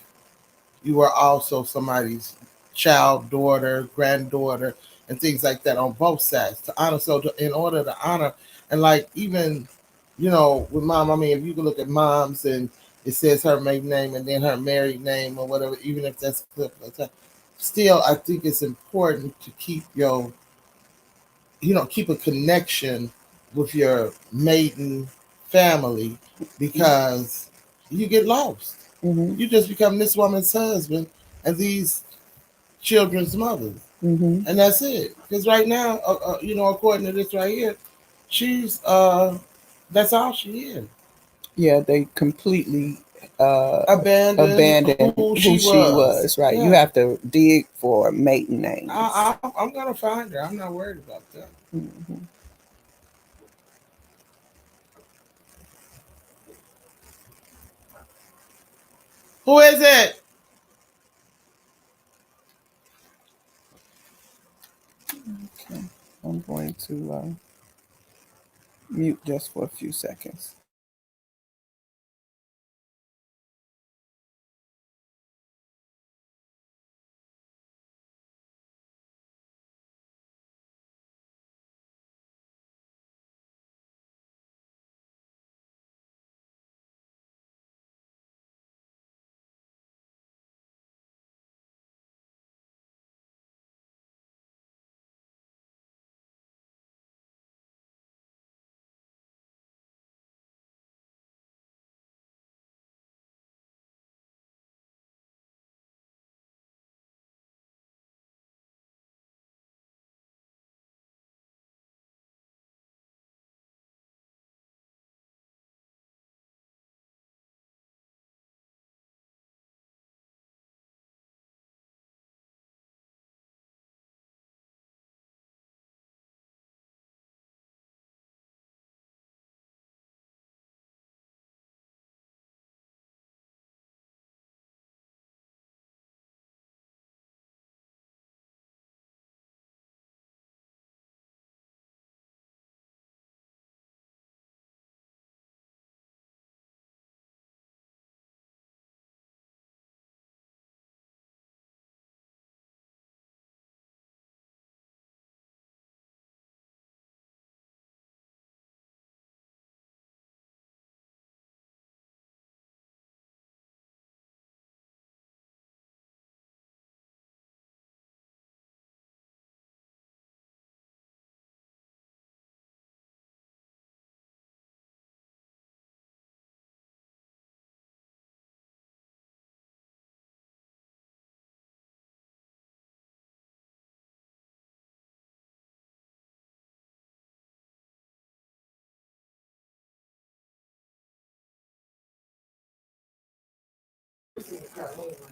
B: you were also somebody's child, daughter, granddaughter, and things like that on both sides to honor. So in order to honor, and like even, with mom, I mean, if you can look at moms and it says her maiden name and then her married name or whatever, even if that's clip, still, I think it's important to keep keep a connection with your maiden family, because you get lost.
A: Mm-hmm.
B: You just become this woman's husband and these children's mothers,
A: Mm-hmm.
B: and that's it. Because right now, according to this right here, she's that's all she is.
A: Yeah, they completely uh,
B: Abandoned
A: abandoned
B: who
A: who
B: she
A: she
B: was.
A: was. Right, you
B: Yeah,
A: have to dig for maiden names.
B: I'm gonna find her. I'm not worried about that.
A: Mm-hmm.
B: Who is it?
A: Okay, I'm going to mute just for a few seconds.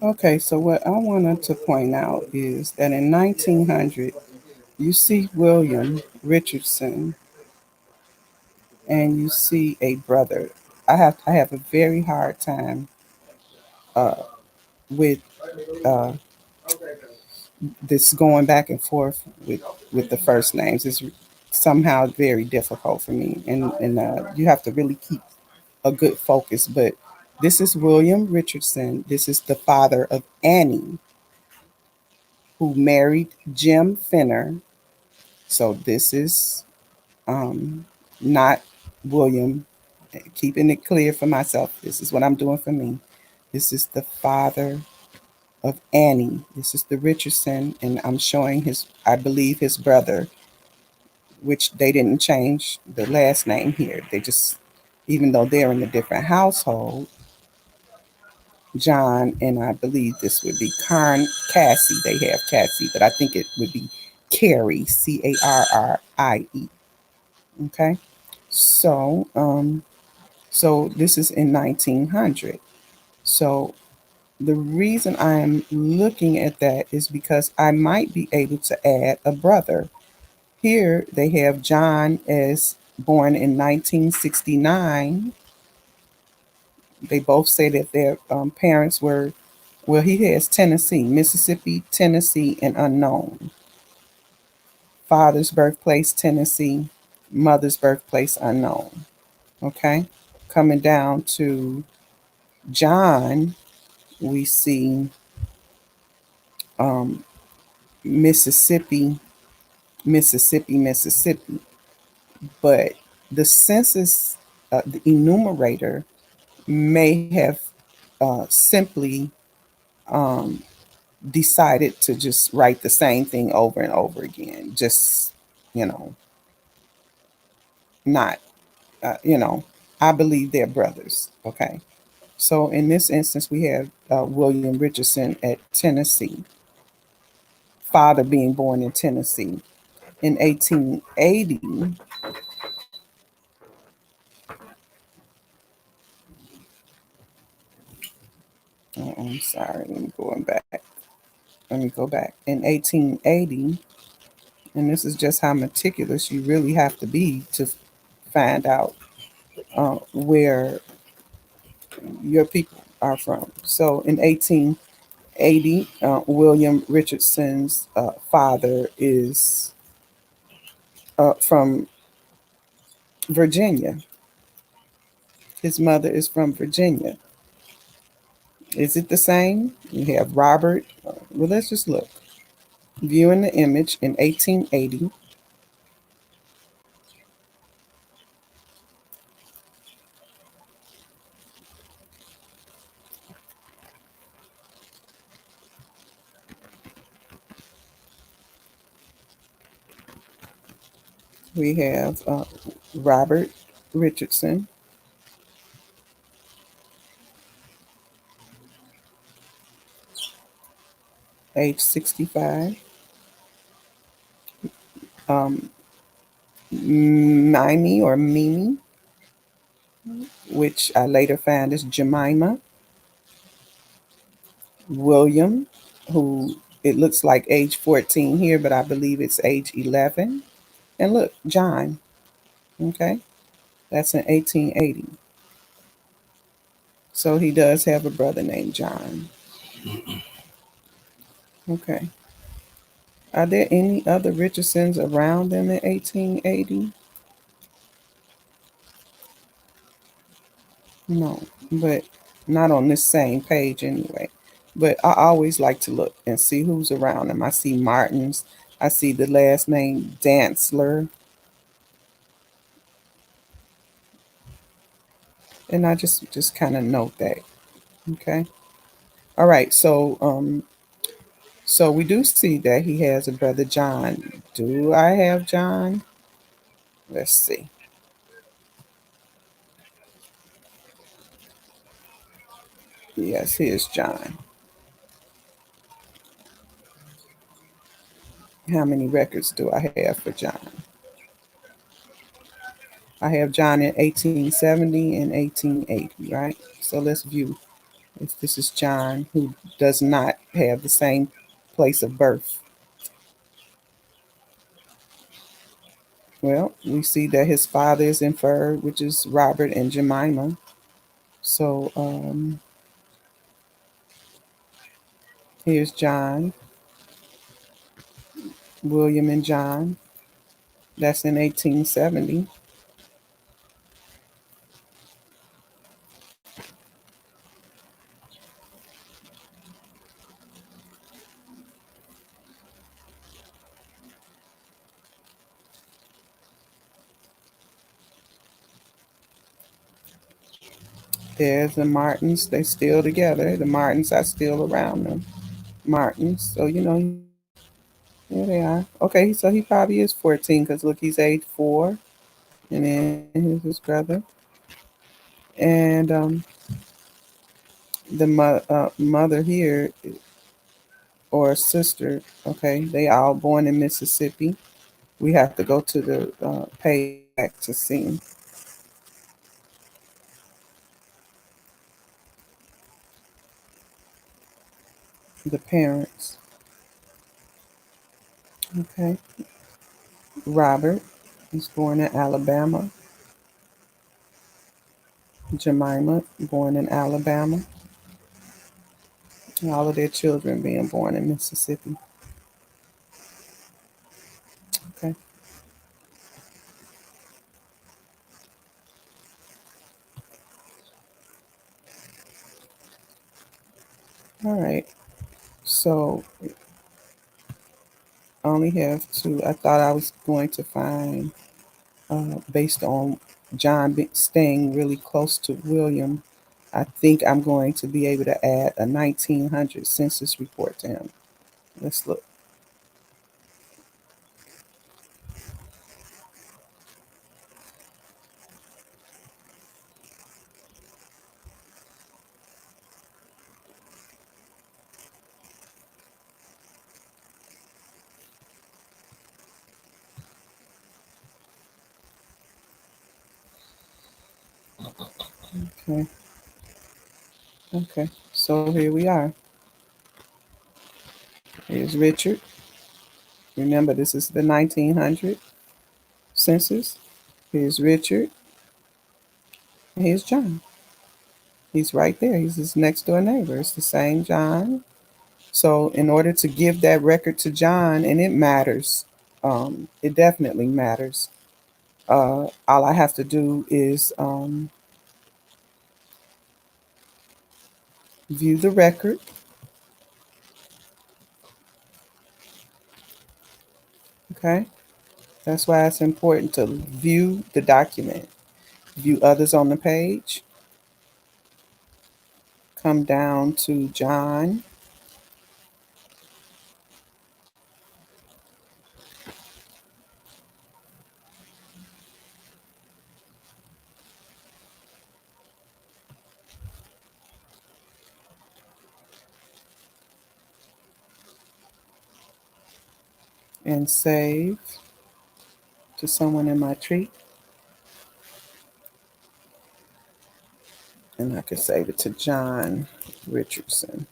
A: Okay, so what I wanted to point out is that in 1900, you see William Richardson and you see a brother. I have a very hard time uh, with uh, this going back and forth with the first names. It's somehow very difficult for me, and you have to really keep a good focus. But this is William Richardson. This is the father of Annie, who married Jim Fenner. So this is um, not William. Keeping it clear for myself. This is what I'm doing for me. This is the father of Annie. This is the Richardson, and I'm showing I believe his brother, which they didn't change the last name here. They just, even though they're in a different household, John, and I believe this would be Cassie. They have Cassie, but I think it would be Carrie, Carrie. Okay, so so this is in 1900. So the reason I am looking at that is because I might be able to add a brother. Here they have John as born in 1969. They both say that their parents were, well, he has Tennessee, Mississippi, Tennessee, and unknown. Father's birthplace, Tennessee. Mother's birthplace, unknown. Okay. Coming down to John, we see um, Mississippi, Mississippi. But the census, the enumerator may have simply um, decided to just write the same thing over and over again. Just, you know, not, you know, I believe they're brothers. Okay. So in this instance, we have William Richardson at Tennessee, father being born in Tennessee. In 1880, oh, I'm sorry, let me go back. In 1880, and this is just how meticulous you really have to be to find out where your people are from. So in 1880, William Richardson's father is from Virginia. His mother is from Virginia. Is it the same? You have Robert. Well, let's just look. Viewing the image in 1880. We have Robert Richardson, age 65. Um, Mimi or Mimi, which I later found is Jemima. William, who it looks like age 14 here, but I believe it's age 11. And look, John. Okay, that's in 1880. So he does have a brother named John. Okay. Are there any other Richardsons around them in 1880? No, but not on this same page anyway. But I always like to look and see who's around them. I see Martins. I see the last name Dantzler. And I just kind of note that. Okay. All right. So we do see that he has a brother John. Do I have John? Let's see. Yes, here's John. How many records do I have for John? I have John in 1870 and 1880, right? So let's view if this is John who does not have the same place of birth. Well, we see that his father is inferred, which is Robert and Jemima. So here's John, William and John. That's in 1870. There's the Martins. They still together. The Martins are still around them. Martins. So, here they are. Okay, so he probably is 14 because look, he's age 4. And then here's his brother. And the mother here or sister, okay, they all born in Mississippi. We have to go to the page back to see the parents. Okay, Robert. was born in Alabama. Jemima, born in Alabama. All of their children being born in Mississippi. Okay. All right. So I only have two. I thought I was going to find, based on staying really close to William, I think I'm going to be able to add a 1900 census report to him. Let's look. Okay. Okay. So here we are. Here's Richard. Remember, this is the 1900 census. Here's Richard. And here's John. He's right there. He's his next door neighbor. It's the same John. So, in order to give that record to John, and it matters, it definitely matters. All I have to do is view the record. Okay. That's why it's important to view the document, view others on the page, come down to John, and save to someone in my tree. And I could save it to John Richardson.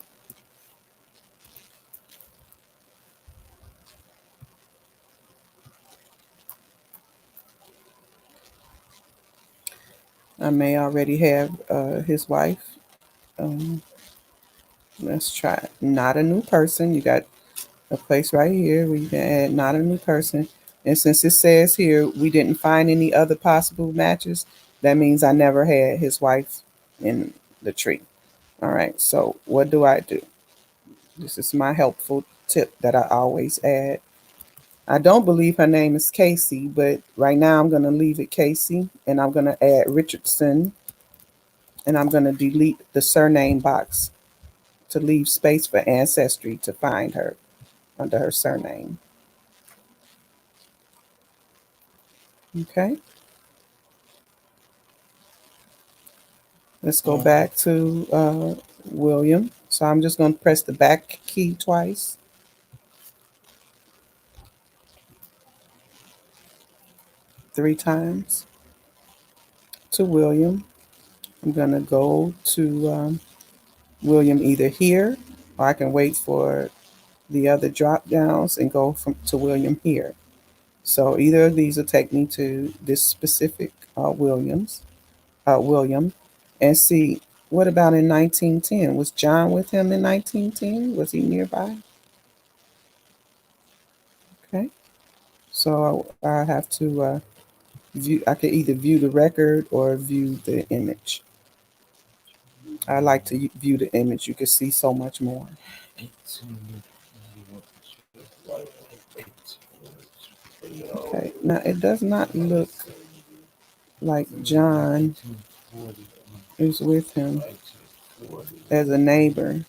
A: I may already have his wife. Um, let's try not a new person. You got a place right here where you can add not a new person. And since it says here we didn't find any other possible matches, that means I never had his wife in the tree. All right, so what do I do? This is my helpful tip that I always add. I don't believe her name is Casey, but right now I'm going to leave it Casey, and I'm going to add Richardson, and I'm going to delete the surname box to leave space for Ancestry to find her under her surname. Okay. Let's go back to William. So I'm just going to press the back key twice. Three times to William. I'm going to go to William either here, or I can wait for the other drop downs and go to William here. So either of these will take me to this specific William, and see what about in 1910? Was John with him in 1910? Was he nearby? Okay, so I have to view. I could either view the record or view the image. I like to view the image. You can see so much more. Okay, now it does not look like John is with him as a neighbor.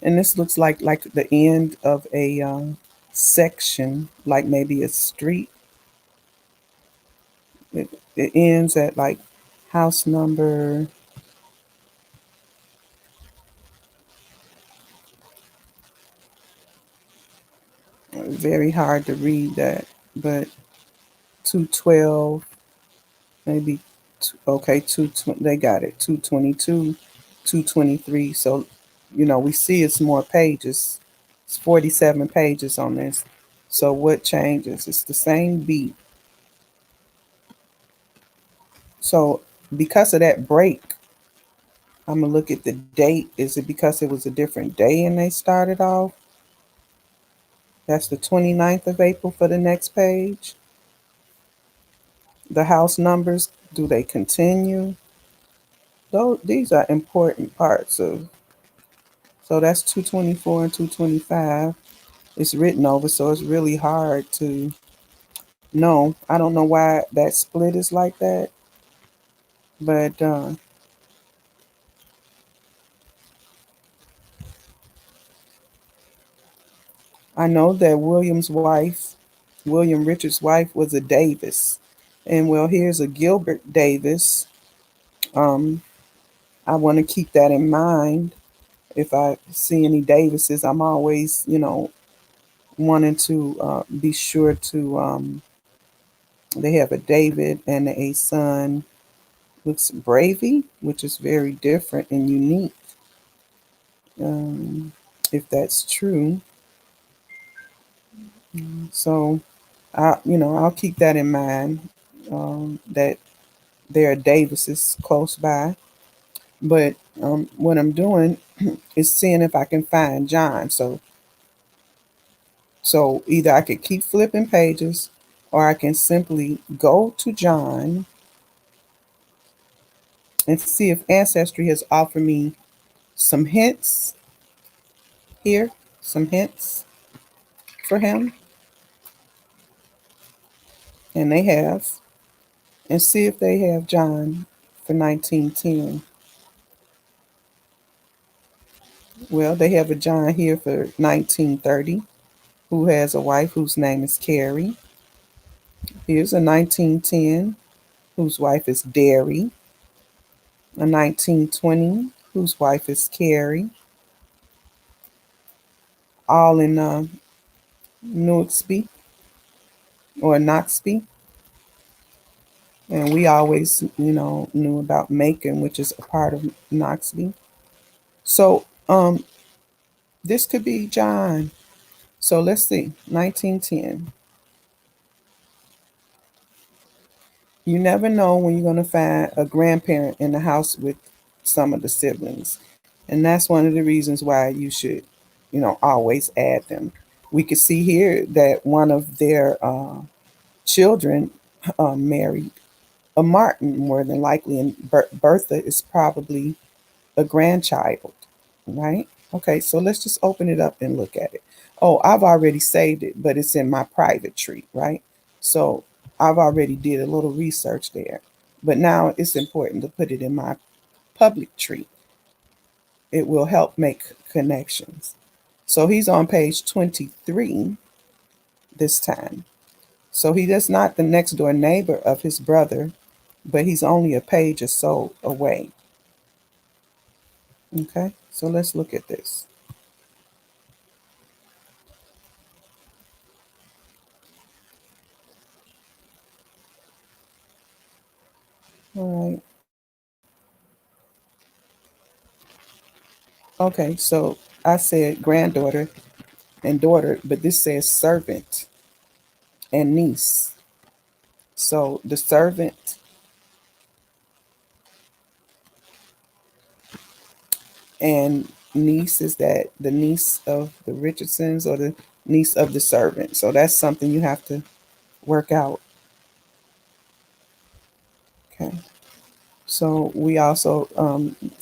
A: And this looks like the end of a section, like maybe a street. It ends at like house number. Very hard to read that, but 212, maybe Okay, they got it. 222, 223. So, we see it's more pages. It's 47 pages on this. So what changes? It's the same beat. So because of that break, I'm gonna look at the date. Is it because it was a different day and they started off? That's the 29th of April for the next page. The house numbers, do they continue? These are important parts of. So that's 224 and 225. It's written over, so it's really hard to know. I don't know why that split is like that, but I know that William Richard's wife, was a Davis. And well, here's a Gilbert Davis. Um, I want to keep that in mind. If I see any Davises, I'm always, wanting to be sure to. They have a David and a son. Looks Bravey, which is very different and unique. Um, if that's true, so I'll keep that in mind. That there are Davises close by, but what I'm doing is seeing if I can find John. So either I could keep flipping pages, or I can simply go to John and see if Ancestry has offered me some hints here, some hints for him, and they have, and see if they have John for 1910. Well, they have a John here for 1930 who has a wife whose name is Carrie. Here's a 1910 whose wife is Derry, a 1920 whose wife is Carrie, all in Noxby or Noxby. And we always, knew about Macon, which is a part of Noxby. So this could be John. So let's see, 1910. You never know when you're going to find a grandparent in the house with some of the siblings. And that's one of the reasons why you should, always add them. We could see here that one of their children married a Martin, more than likely, and Bertha is probably a grandchild, right? Okay, so let's just open it up and look at it. Oh, I've already saved it, but it's in my private tree, right? So I've already did a little research there. But now it's important to put it in my public tree. It will help make connections. So he's on page 23 this time. So he is not the next door neighbor of his brother, but he's only a page or so away. Okay, so let's look at this. All right. Okay, so I said granddaughter and daughter, but this says servant and niece. So the servant and niece, is that the niece of the Richardsons or the niece of the servant? So that's something you have to work out. Okay. So we also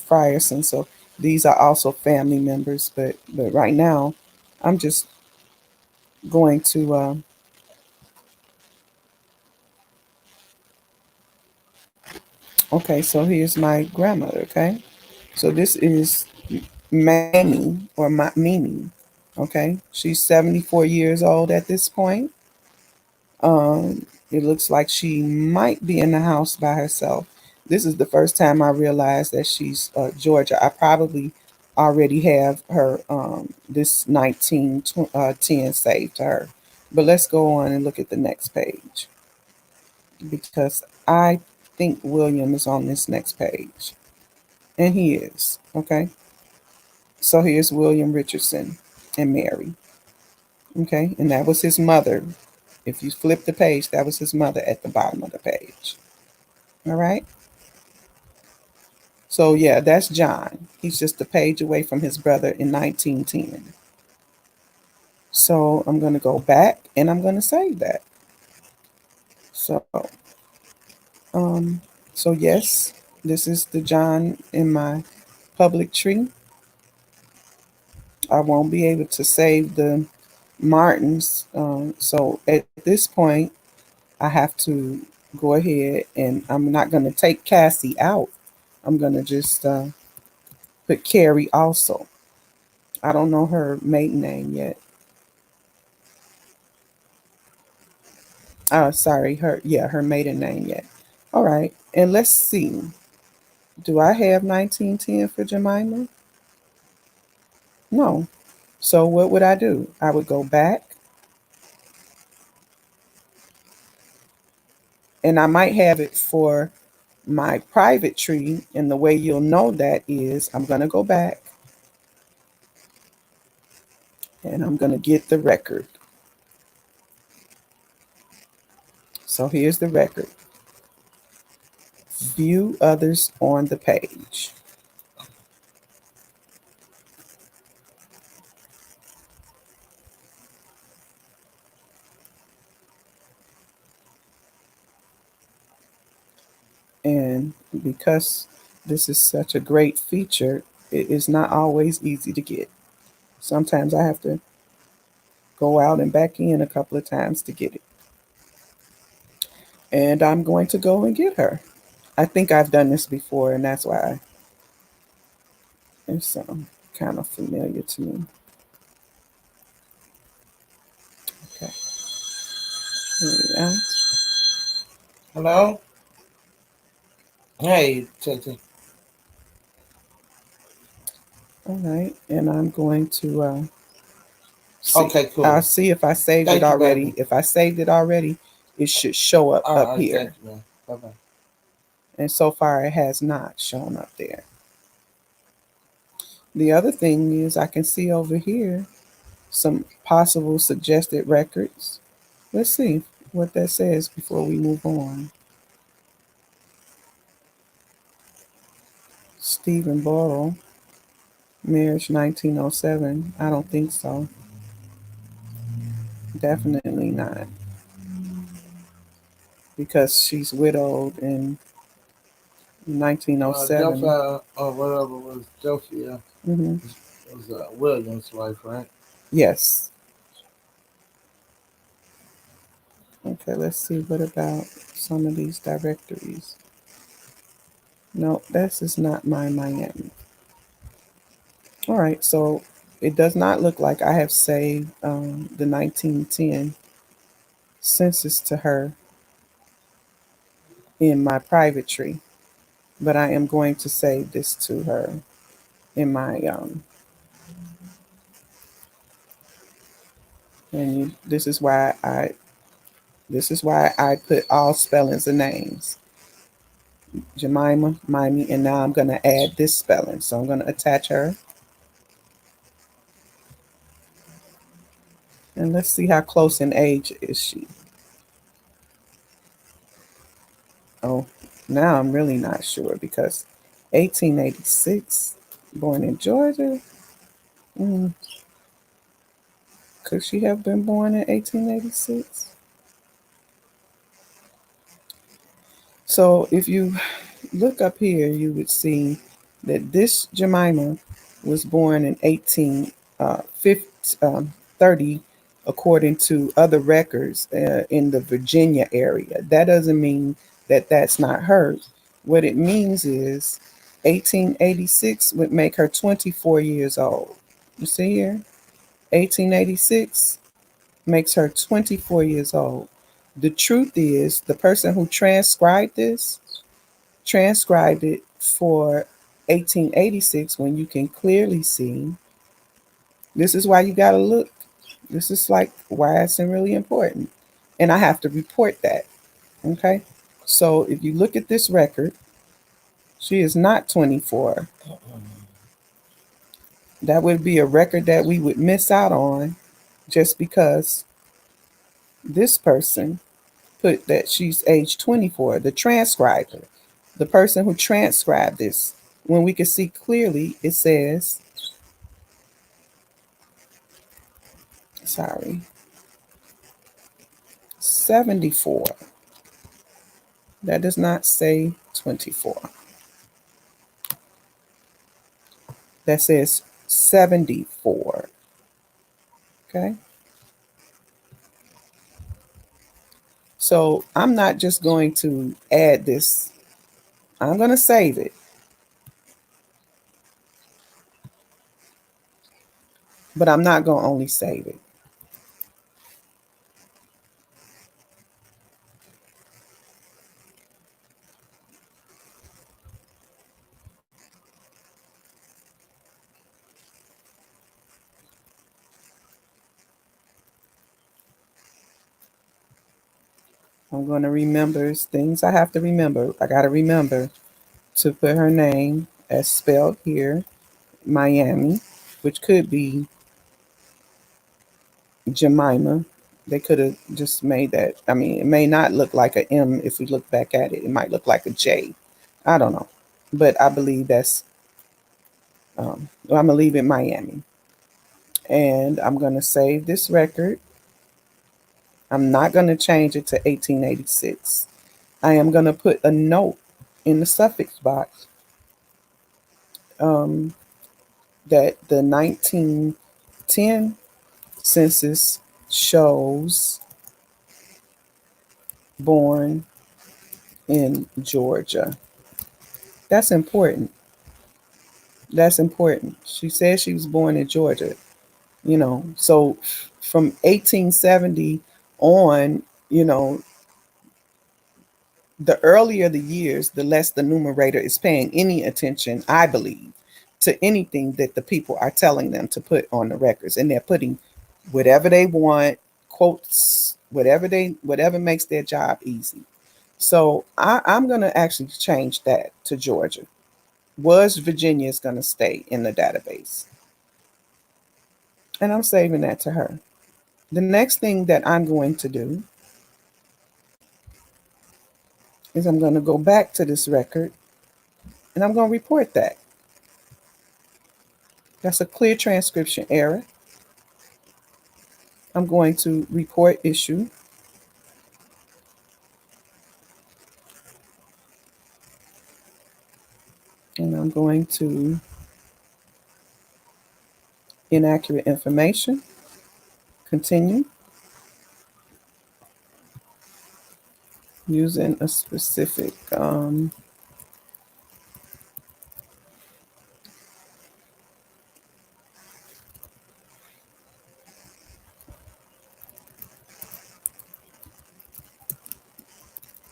A: Frierson. So these are also family members, but right now, I'm just going to. Okay, so here's my grandmother. Okay, so this is Mamie or Mimi. Okay, she's 74 years old at this point. It looks like she might be in the house by herself. This is the first time I realized that she's Georgia. I probably already have her this 1910 saved to her. But let's go on and look at the next page because I think William is on this next page. And he is. Okay. So here's William Richardson and Mary. Okay. And that was his mother. If you flip the page, that was his mother at the bottom of the page. All right. So yeah, that's John. He's just a page away from his brother in 1910. So I'm going to go back and I'm going to save that. So, um, so yes, this is the John in my public tree. I won't be able to save the Martins. So at this point, I have to go ahead and I'm not going to take Cassie out. I'm going to just put Carrie also. I don't know her maiden name yet. Sorry, her maiden name yet. All right, and let's see. Do I have 1910 for Jemima? No. So what would I do? I would go back and I might have it for my private tree. And the way you'll know that is I'm going to go back and I'm going to get the record. So here's the record. View others on the page. And because this is such a great feature, it is not always easy to get. Sometimes I have to go out and back in a couple of times to get it. And I'm going to go and get her. I think I've done this before, and that's why it's kind of familiar to me. Okay, here we are.
B: Hello? Hey, Tete.
A: All right, and I'm going to see.
B: Okay,
A: I'll
B: cool.
A: see if I saved it
B: Thank you,
A: already.
B: baby.
A: If I saved it already, it should show up
B: All
A: up
B: right, thank
A: here.
B: you, man. Bye bye.
A: And so far, it has not shown up there. The other thing is I can see over here some possible suggested records. Let's see what that says before we move on. Stephen Borrow, marriage 1907. I don't think so. Definitely not. Because she's widowed in 1907.
B: Delphi or whatever was Delphia
A: Hmm.
B: was Williams' wife, right?
A: Yes. Okay, let's see. What about some of these directories? No, this is not my Miami. All right, so it does not look like I have saved the 1910 census to her in my private tree, but I am going to save this to her in my and this is why I put all spellings and names. Jemima, Mimey, and now I'm gonna add this spelling. So I'm gonna attach her and let's see how close in age is she. Oh, now I'm really not sure because 1886, born in Georgia. Mm, could she have been born in 1886? So if you look up here, you would see that this Jemima was born in 1830, according to other records in the Virginia area. That doesn't mean that that's not her. What it means is 1886 would make her 24 years old. You see here? 1886 makes her 24 years old. The truth is, the person who transcribed it for 1886 when you can clearly see. This is why you got to look. This is like why it's really important. And I have to report that. Okay. So if you look at this record, she is not 24. That would be a record that we would miss out on just because this person put that she's age 24, the transcriber, the person who transcribed this. When we can see clearly, it says, sorry, 74. That does not say 24. That says 74. Okay. So I'm not just going to add this, I'm going to save it, but I'm not going to only save it. I'm going to remember things I have to remember. I got to remember to put her name as spelled here, Miami, which could be Jemima. They could have just made that. I mean, it may not look like a M if we look back at it. It might look like a J. I don't know. But I believe that's, I'm going to leave it Miami. And I'm going to save this record. I'm not going to change it to 1886. I am going to put a note in the suffix box um, that the 1910 census shows born in Georgia. That's important. That's important. She said she was born in Georgia, So from 1870 on, you know, the earlier the years, the less the numerator is paying any attention, I believe, to anything that the people are telling them to put on the records. And they're putting whatever they want, quotes, whatever makes their job easy. So I'm going to actually change that to Georgia. Was Virginia is going to stay in the database. And I'm saving that to her. The next thing that I'm going to do is I'm going to go back to this record and I'm going to report that. That's a clear transcription error. I'm going to report issue. And I'm going to inaccurate information. Continue. Using a specific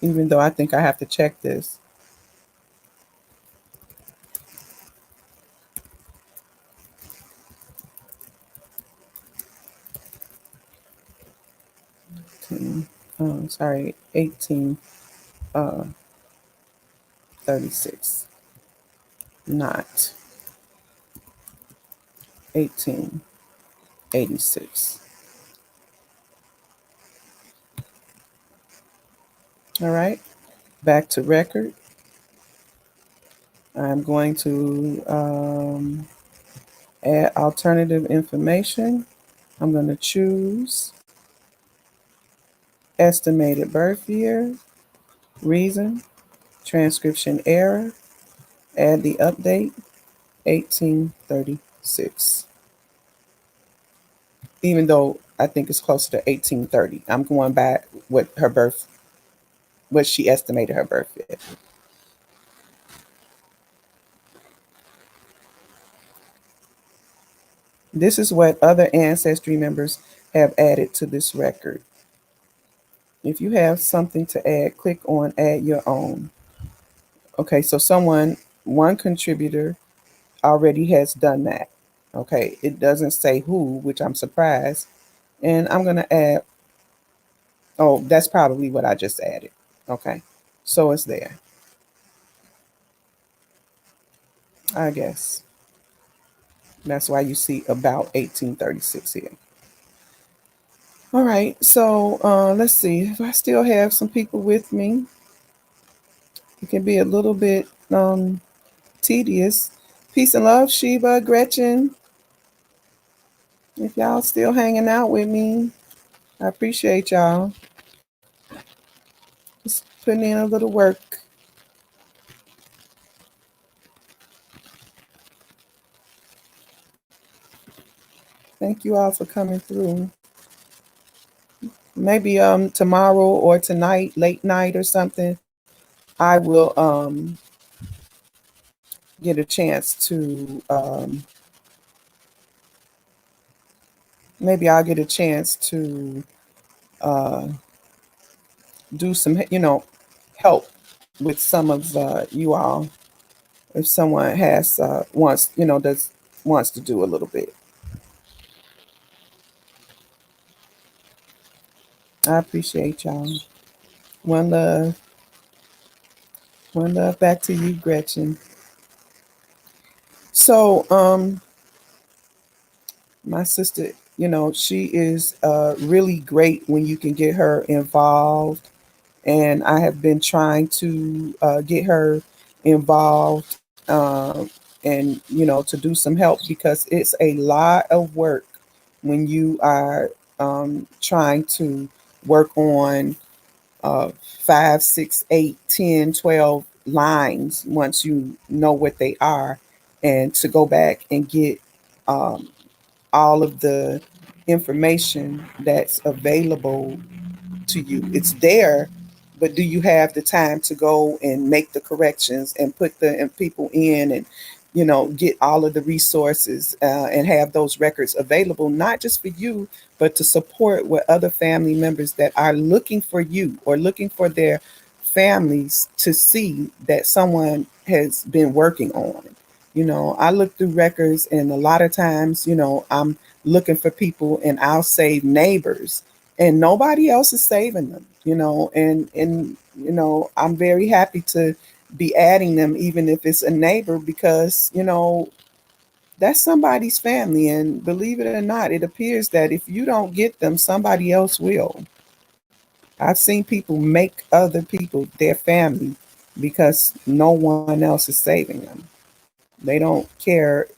A: even though I think I have to check this. Sorry, 1836, not 1886. All right, back to record. I'm going to add alternative information. I'm going to choose estimated birth year, reason, transcription error, add the update, 1836. Even though I think it's closer to 1830, I'm going back what she estimated her birth at. This is what other ancestry members have added to this record. If you have something to add, click on add your own. Okay, so one contributor already has done that. Okay, it doesn't say who, which I'm surprised. And I'm going to add, oh, that's probably what I just added. Okay, So it's there, I guess. That's why you see about 1836 here. All right, so let's see if I still have some people with me. It can be a little bit tedious. Peace and love, Sheba, Gretchen. If y'all still hanging out with me, I appreciate y'all. Just putting in a little work. Thank you all for coming through. Maybe tomorrow or tonight, late night or something, I will get a chance to maybe I'll get a chance to uh, do some, help with some of you all if someone has wants, does wants to do a little bit. I appreciate y'all. One love, one love back to you, Gretchen. So, my sister, she is really great when you can get her involved, and I have been trying to get her involved, and to do some help because it's a lot of work when you are trying to work on 5, 6, 8, 10, 12 lines once you know what they are, and to go back and get um, all of the information that's available to you. It's there, but do you have the time to go and make the corrections and put the and people in and get all of the resources and have those records available, not just for you, but to support with other family members that are looking for you or looking for their families to see that someone has been working on. I look through records, and a lot of times, I'm looking for people, and I'll save neighbors, and nobody else is saving them. And I'm very happy to be adding them, even if it's a neighbor, because that's somebody's family, and believe it or not, it appears that if you don't get them, somebody else will. I've seen people make other people their family because no one else is saving them. They don't care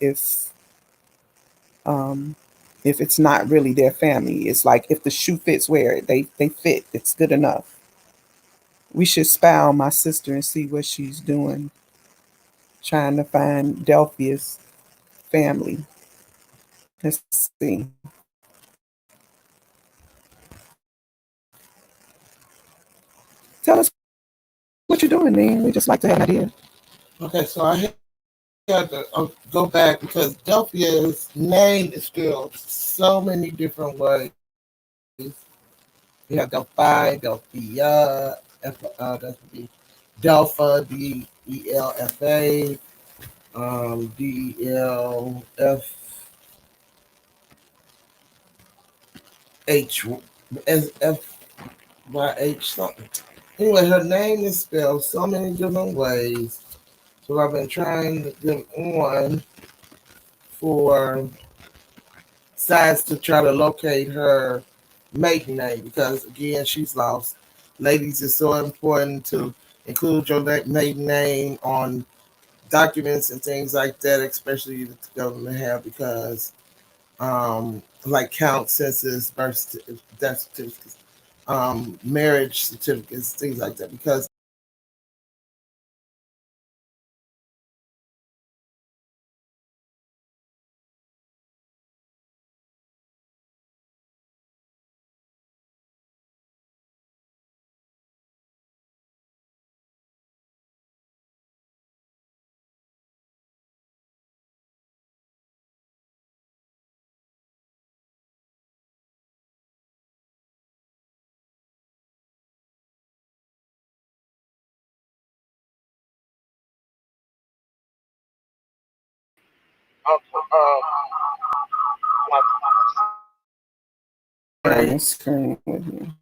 A: um, if it's not really their family. It's like if the shoe fits, wear it. They fit. It's good enough. We should spy on my sister and see what she's doing, trying to find Delphia's family. Let's see. Tell us what you're doing, man. We just like to have an idea.
B: Okay, so I had to go back because Delphia's name is spelled so many different ways. We have Delphi, Delphia, that's would be Delpha, Delpha, DELF, something. Anyway, her name is spelled so many different ways. So I've been trying to get on for sites to try to locate her maiden name because again she's lost. Ladies, it's so important to include your maiden name on documents and things like that, especially that the government have because like count census, death certificates, marriage certificates, things like that. Because
A: On the screen with you.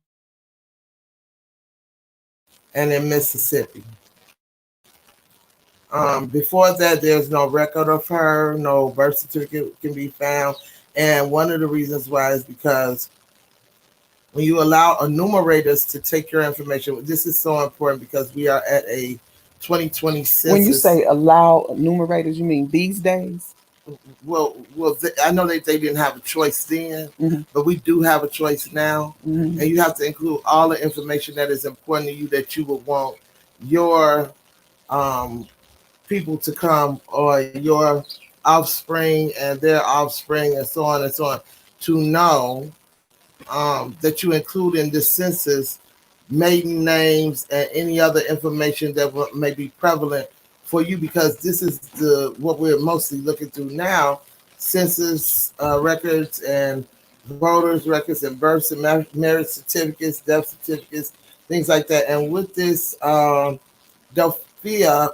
B: and in Mississippi. Before that, there's no record of her, no birth certificate can be found. And one of the reasons why is because when you allow enumerators to take your information, this is so important because we are at a 2020
A: When you
B: census.
A: say allow enumerators, you mean these days?
B: I know they didn't have a choice then,
A: Mm-hmm.
B: but we do have a choice now.
A: Mm-hmm.
B: And you have to include all the information that is important to you that you would want your um, people to come, or your offspring and their offspring, and so on and so on, to know that you include in this census maiden names and any other information that may be prevalent for you, because this is the what we're mostly looking through now: census records and voters records and births and marriage certificates, death certificates, things like that. And with this Delphia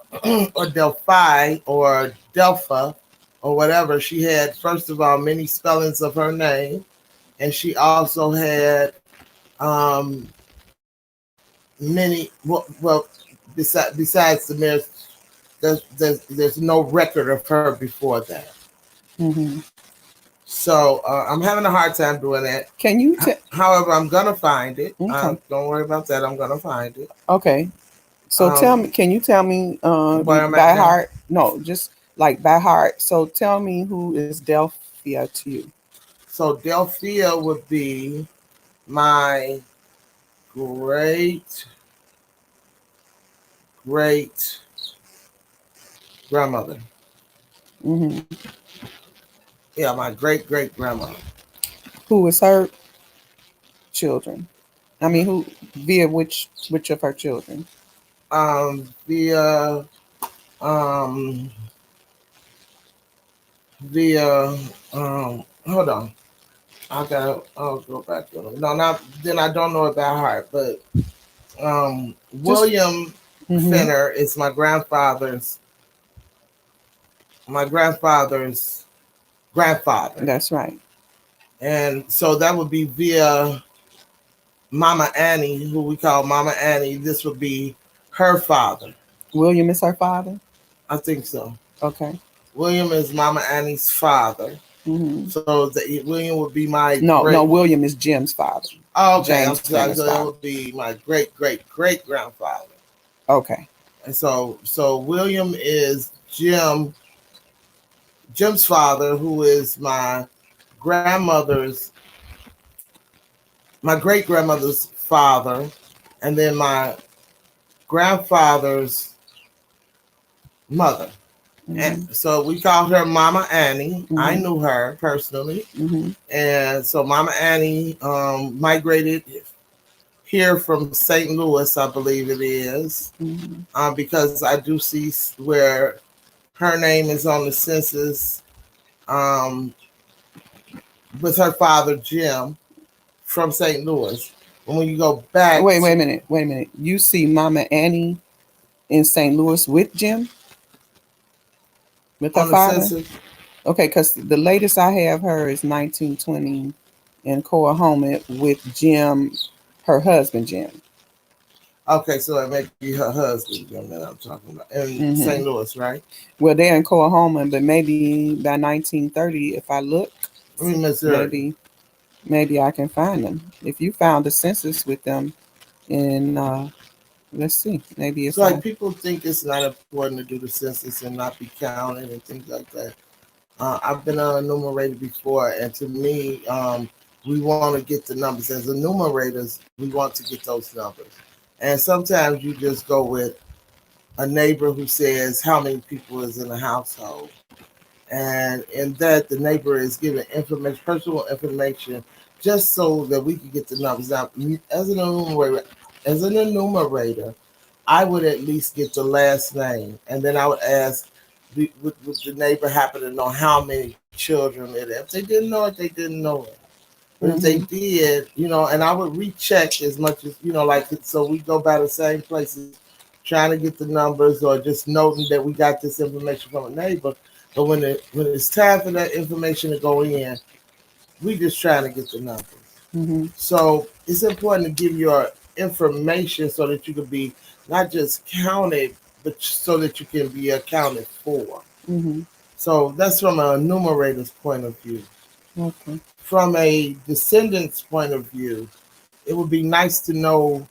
B: or Delphi or Delpha or whatever, she had, first of all, many spellings of her name, and she also had many. Besides the marriage, there's no record of her before that.
A: Mm-hmm.
B: So I'm having a hard time doing that.
A: Can you
B: However, I'm gonna find it.
A: Okay.
B: Don't worry about that. I'm gonna find it.
A: Okay. So tell me, can you tell me
B: Where I'm
A: by
B: at now?
A: heart? No, just like by heart. So tell me who is Delphia to you?
B: So Delphia would be my great great grandmother.
A: Mm-hmm.
B: Yeah, my great great grandmother.
A: Who is her children? I mean, who via which of her children?
B: Via um via hold on. I'll go back to them. No, not then I don't know it by heart, but William
A: Mm-hmm.
B: Fenner is my grandfather's grandfather.
A: That's right.
B: And so that would be via Mama Annie, who we call Mama Annie. This would be her father.
A: William is her father.
B: I think so.
A: Okay.
B: William is Mama Annie's father.
A: Mm-hmm.
B: So William would be my
A: No,
B: great.
A: no. William is Jim's father.
B: Oh, okay, I'm
A: James
B: sorry.
A: Fenner's
B: So that
A: father.
B: would be my great great great grandfather.
A: Okay.
B: And so William is Jim's father, who is grandmother's my great grandmother's father, and then my grandfather's mother.
A: Mm-hmm.
B: And so we called her Mama Annie.
A: Mm-hmm.
B: I knew her personally.
A: Mm-hmm.
B: And so Mama Annie migrated here from St. Louis, I believe it is,
A: Mm-hmm.
B: because I do see where her name is on the census um, with her father, Jim, from St. Louis. And when you go back
A: Wait a minute. Wait a minute. You see Mama Annie in St. Louis with Jim? With her
B: on the
A: father?
B: census,
A: Okay, because the latest I have her is 1920 in Coahoma with Jim, her husband Jim.
B: okay, so it may be her husband, Jim, that I'm talking about, in
A: Mm-hmm.
B: St. Louis, right?
A: Well, they're in Coahoma, but maybe by 1930, if I look,
B: Missouri.
A: maybe I can find them. If you found a census with them in, let's see, maybe
B: So
A: it's
B: like
A: on.
B: people think it's not important to do the census and not be counted and things like that. I've been enumerated before, and to me, we want to get the numbers. As enumerators, we want to get those numbers. And sometimes you just go with a neighbor who says how many people is in the household, and in that the neighbor is giving information, personal information, just so that we can get the numbers. Now, as an enumerator, I would at least get the last name, and then I would ask, would the neighbor happen to know how many children it is? If they didn't know it, they didn't know it. But if they did, and I would recheck as much as, like, so we go by the same places trying to get the numbers, or just noting that we got this information from a neighbor. But when it's time for that information to go in, we just trying to get the numbers.
A: Mm-hmm.
B: So it's important to give your information so that you can be not just counted, but so that you can be accounted for.
A: Mm-hmm.
B: So that's from a numerator's point of view.
A: Okay.
B: From a descendant's point of view, it would be nice to know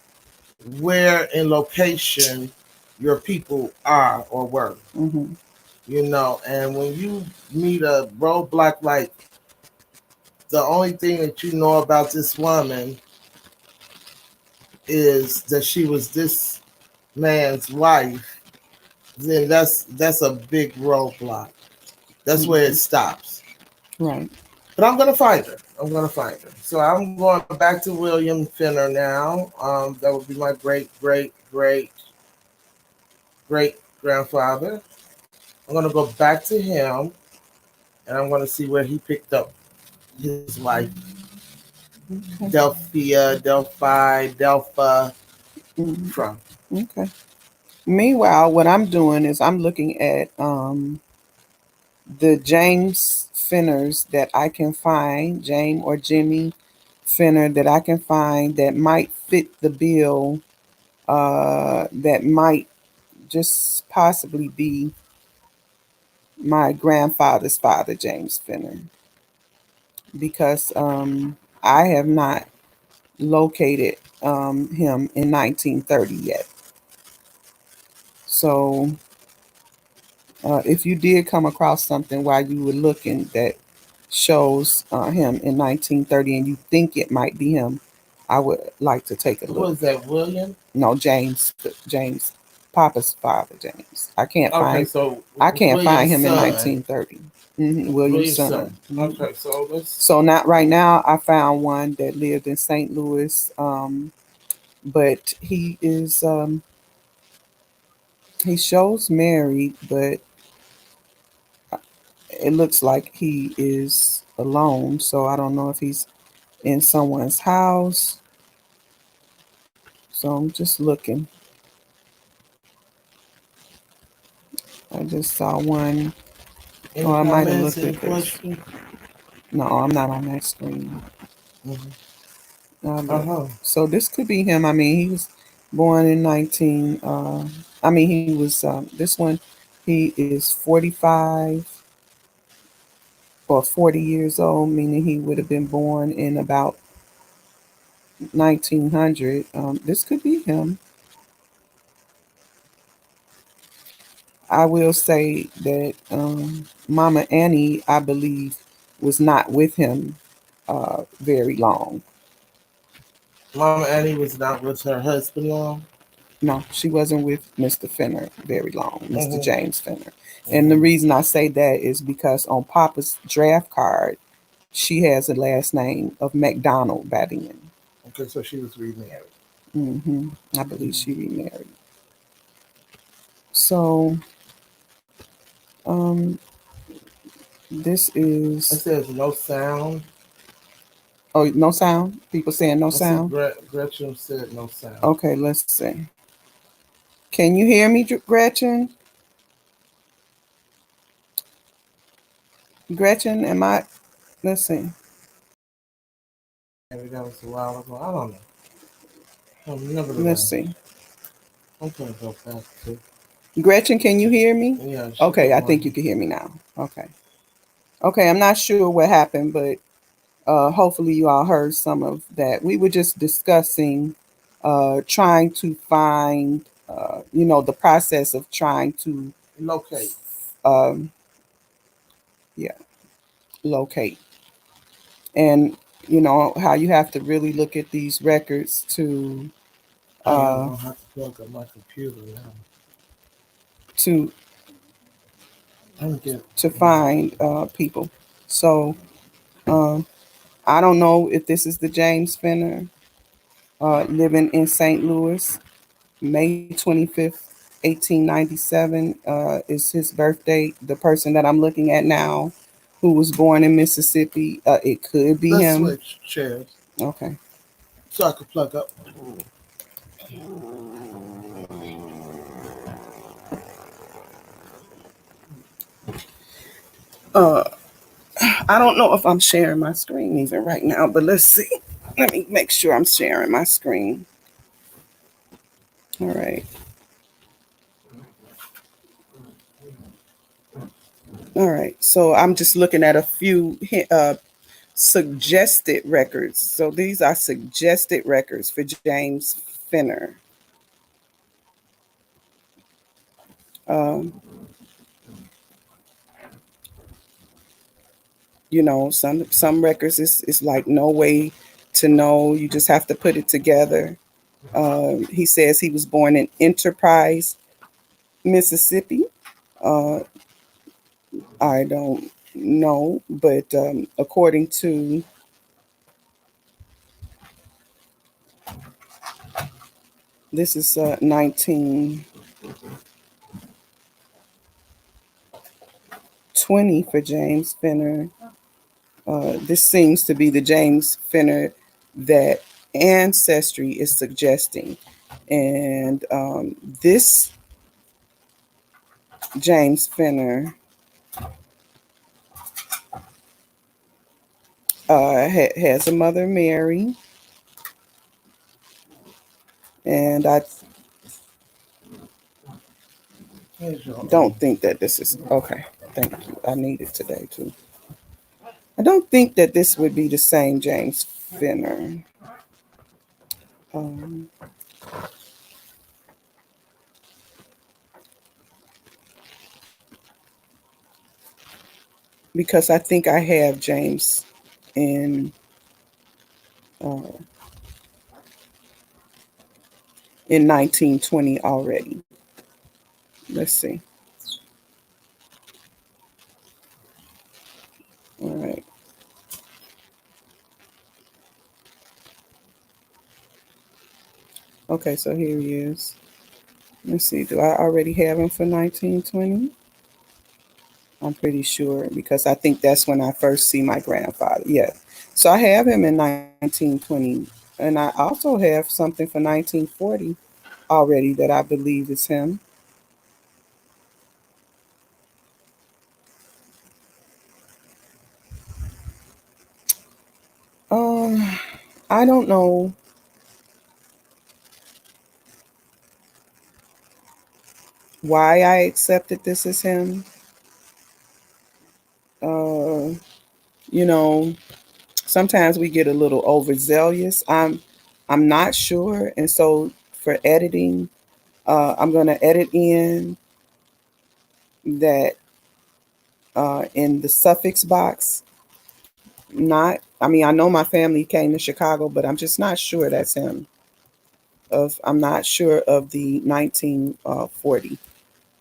B: where in location your people are or were.
A: Mm-hmm.
B: And when you meet a roadblock like the only thing that you know about this woman is that she was this man's wife, then that's a big roadblock. That's where it
A: Mm-hmm.
B: stops.
A: Right.
B: But I'm gonna find her. I'm gonna find her. So I'm going back to William Fenner now. That would be my great grandfather. I'm gonna go back to him, and I'm gonna see where he picked up his wife,
A: Okay.
B: Delphi,
A: Mm-hmm.
B: from.
A: Okay. Meanwhile, what I'm doing is I'm looking at the James Fenners that I can find, James or Jimmy Fenner that I can find that might fit the bill, that might just possibly be my grandfather's father, James Fenner, because I have not located him in 1930 yet. So if you did come across something while you were looking that shows him in 1930 and you think it might be him, I would like to take a
B: Who
A: look.
B: is that, William?
A: No, James, Papa's father, James.
B: Okay, so
A: I can't find
B: William's
A: him in
B: son.
A: 1930. William's
B: William's
A: son.
B: son.
A: Mhm.
B: Okay, so let's.
A: So not right now. I found one that lived in St. Louis, but he shows married, but it looks like he is alone. So I don't know if he's in someone's house. So I'm just looking. I just saw one. Oh,
B: Any
A: I might have
B: comments?
A: looked
B: Any
A: at this.
B: questions?
A: No, I'm not on that screen.
B: Mm-hmm. Uh
A: But
B: huh.
A: so this could be him. I mean, he was born in 19. I mean, he was this one. He is 45 or 40 years old, meaning he would have been born in about 1900. This could be him. I will say that Mama Annie, I believe, was not with him very long.
B: Mama Annie was not with her husband long.
A: No, she wasn't with Mr. Fenner very long, Mr.
B: Mm-hmm.
A: James Fenner. And the
B: Mm-hmm.
A: reason I say that is because on Papa's draft card, she has a last name of McDonald by the end.
B: Okay, so she was remarried.
A: I believe
B: Mm-hmm.
A: she remarried. So um, this
B: It
A: is,
B: says no sound.
A: oh, no sound? People saying no
B: I see
A: sound?
B: Gretchen said no sound.
A: Okay, let's see. Can you hear me, Gretchen? Gretchen, am I? Let's see.
B: Maybe that was a while ago. I don't know.
A: Let's
B: Nevertheless,
A: see.
B: I'm gonna go back to.
A: Gretchen, can you hear me?
B: Yeah, she
A: Okay,
B: put
A: I think
B: one.
A: you can hear me now. Okay. Okay, I'm not sure what happened, but hopefully you all heard some of that. We were just discussing trying to find, the process of trying to,
B: Locate.
A: um, yeah, locate. And, how you have to really look at these records
B: I am
A: uh,
B: gonna have to plug up my computer now.
A: to
B: I'm get.
A: to find people. So uh, I don't know if this is the James Fenner living in St. Louis. May 25th, 1897 is his birthday. The person that I'm looking at now, who was born in Mississippi, it could be
B: Let's
A: him.
B: switch chairs
A: Okay.
B: so I can plug up.
A: Uh, I don't know if I'm sharing my screen even right now, but let's see. Let me make sure I'm sharing my screen. All right. All right. So I'm just looking at a few suggested records. So these are suggested records for James Fenner. Um, some records is like no way to know. You just have to put it together. He says he was born in Enterprise, Mississippi. Uh, I don't know, but according to this is 1920 for James Fenner. This seems to be the James Fenner that Ancestry is suggesting. And this James Fenner has a mother, Mary, and I don't think that this is okay. Thank you. I need it today too. I don't think that this would be the same James Fenner. Um, because I think I have James in uh, in 1920 already. Let's see. All right. Okay, so here he is. Let's see. Do I already have him for 1920? I'm pretty sure because I think that's when I first see my grandfather. Yeah. So I have him in 1920. And I also have something for 1940 already that I believe is him. Um, I don't know why I accepted this as him. Uh, you know, sometimes we get a little overzealous. I'm not sure, and so for editing, I'm going to edit in that in the suffix box. Not, I mean, I know my family came to Chicago, but I'm just not sure that's him. I'm not sure of the 1940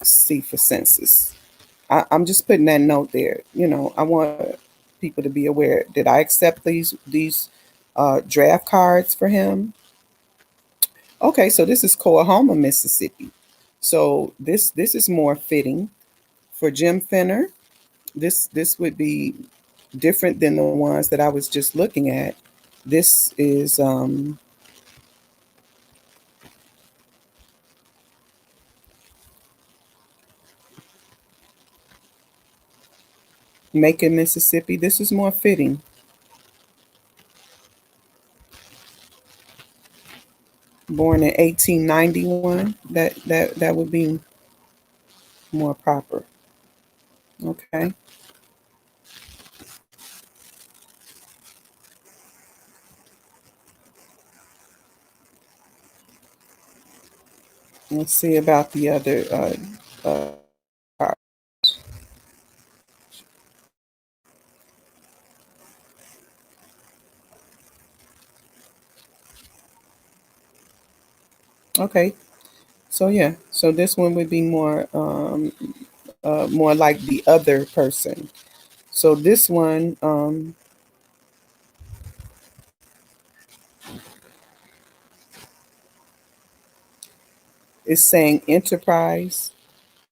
A: C for census. I'm just putting that note there. I want people to be aware. Did I accept these draft cards for him? Okay, so this is Coahoma, Mississippi. So this is more fitting for Jim Fenner. This would be different than the ones that I was just looking at. This is Macon, Mississippi. This is more fitting. Born in 1891. That would be more proper. Okay. Let's see about the other card. Okay. So yeah. So this one would be more like the other person. So this one is saying Enterprise,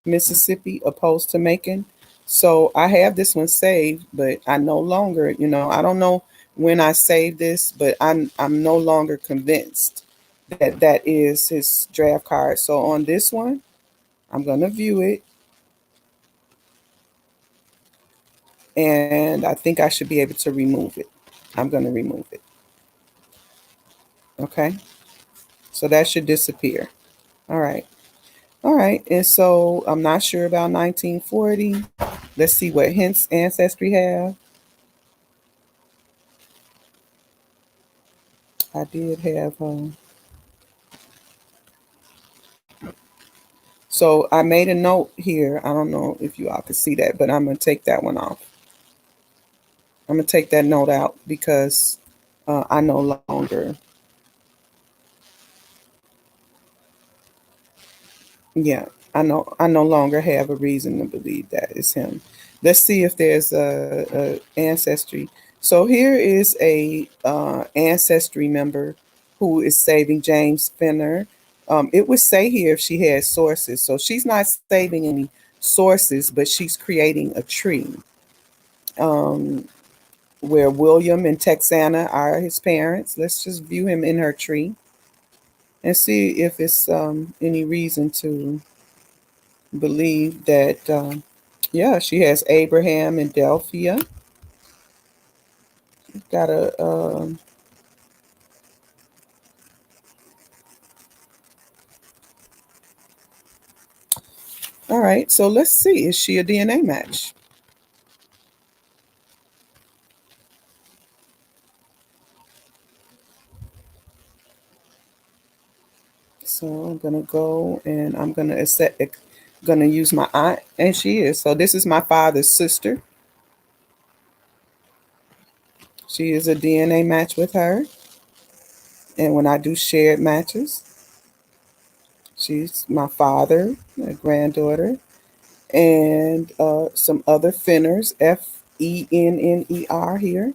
A: Mississippi, opposed to Macon. So I have this one saved, but I no longer, I don't know when I saved this, but I'm no longer convinced that that is his draft card. So on this one, I'm gonna view it, and I think I should be able to remove it. I'm gonna remove it. Okay, so that should disappear. All right. All right, and so I'm not sure about 1940. Let's see what hints ancestry have. I did have so I made a note here. I don't know if you all can see that, but I'm gonna take that one off. I'm gonna take that note out because I no longer, yeah, I no longer have a reason to believe that it's him. Let's see if there's a ancestry. So here is a ancestry member who is saving James Fenner. It would say here if she has sources. So she's not saving any sources, but she's creating a tree. Um, where William and Texana are his parents. Let's just view him in her tree and see if it's any reason to believe that, yeah, she has Abraham and Delphia. Got a, all right, so let's see. Is she a DNA match? So I'm gonna go and I'm gonna accept, gonna use my aunt, and she is. So this is my father's sister. She is a DNA match with her. And when I do shared matches, she's my father, my granddaughter, and some other Fenners, FENNER here.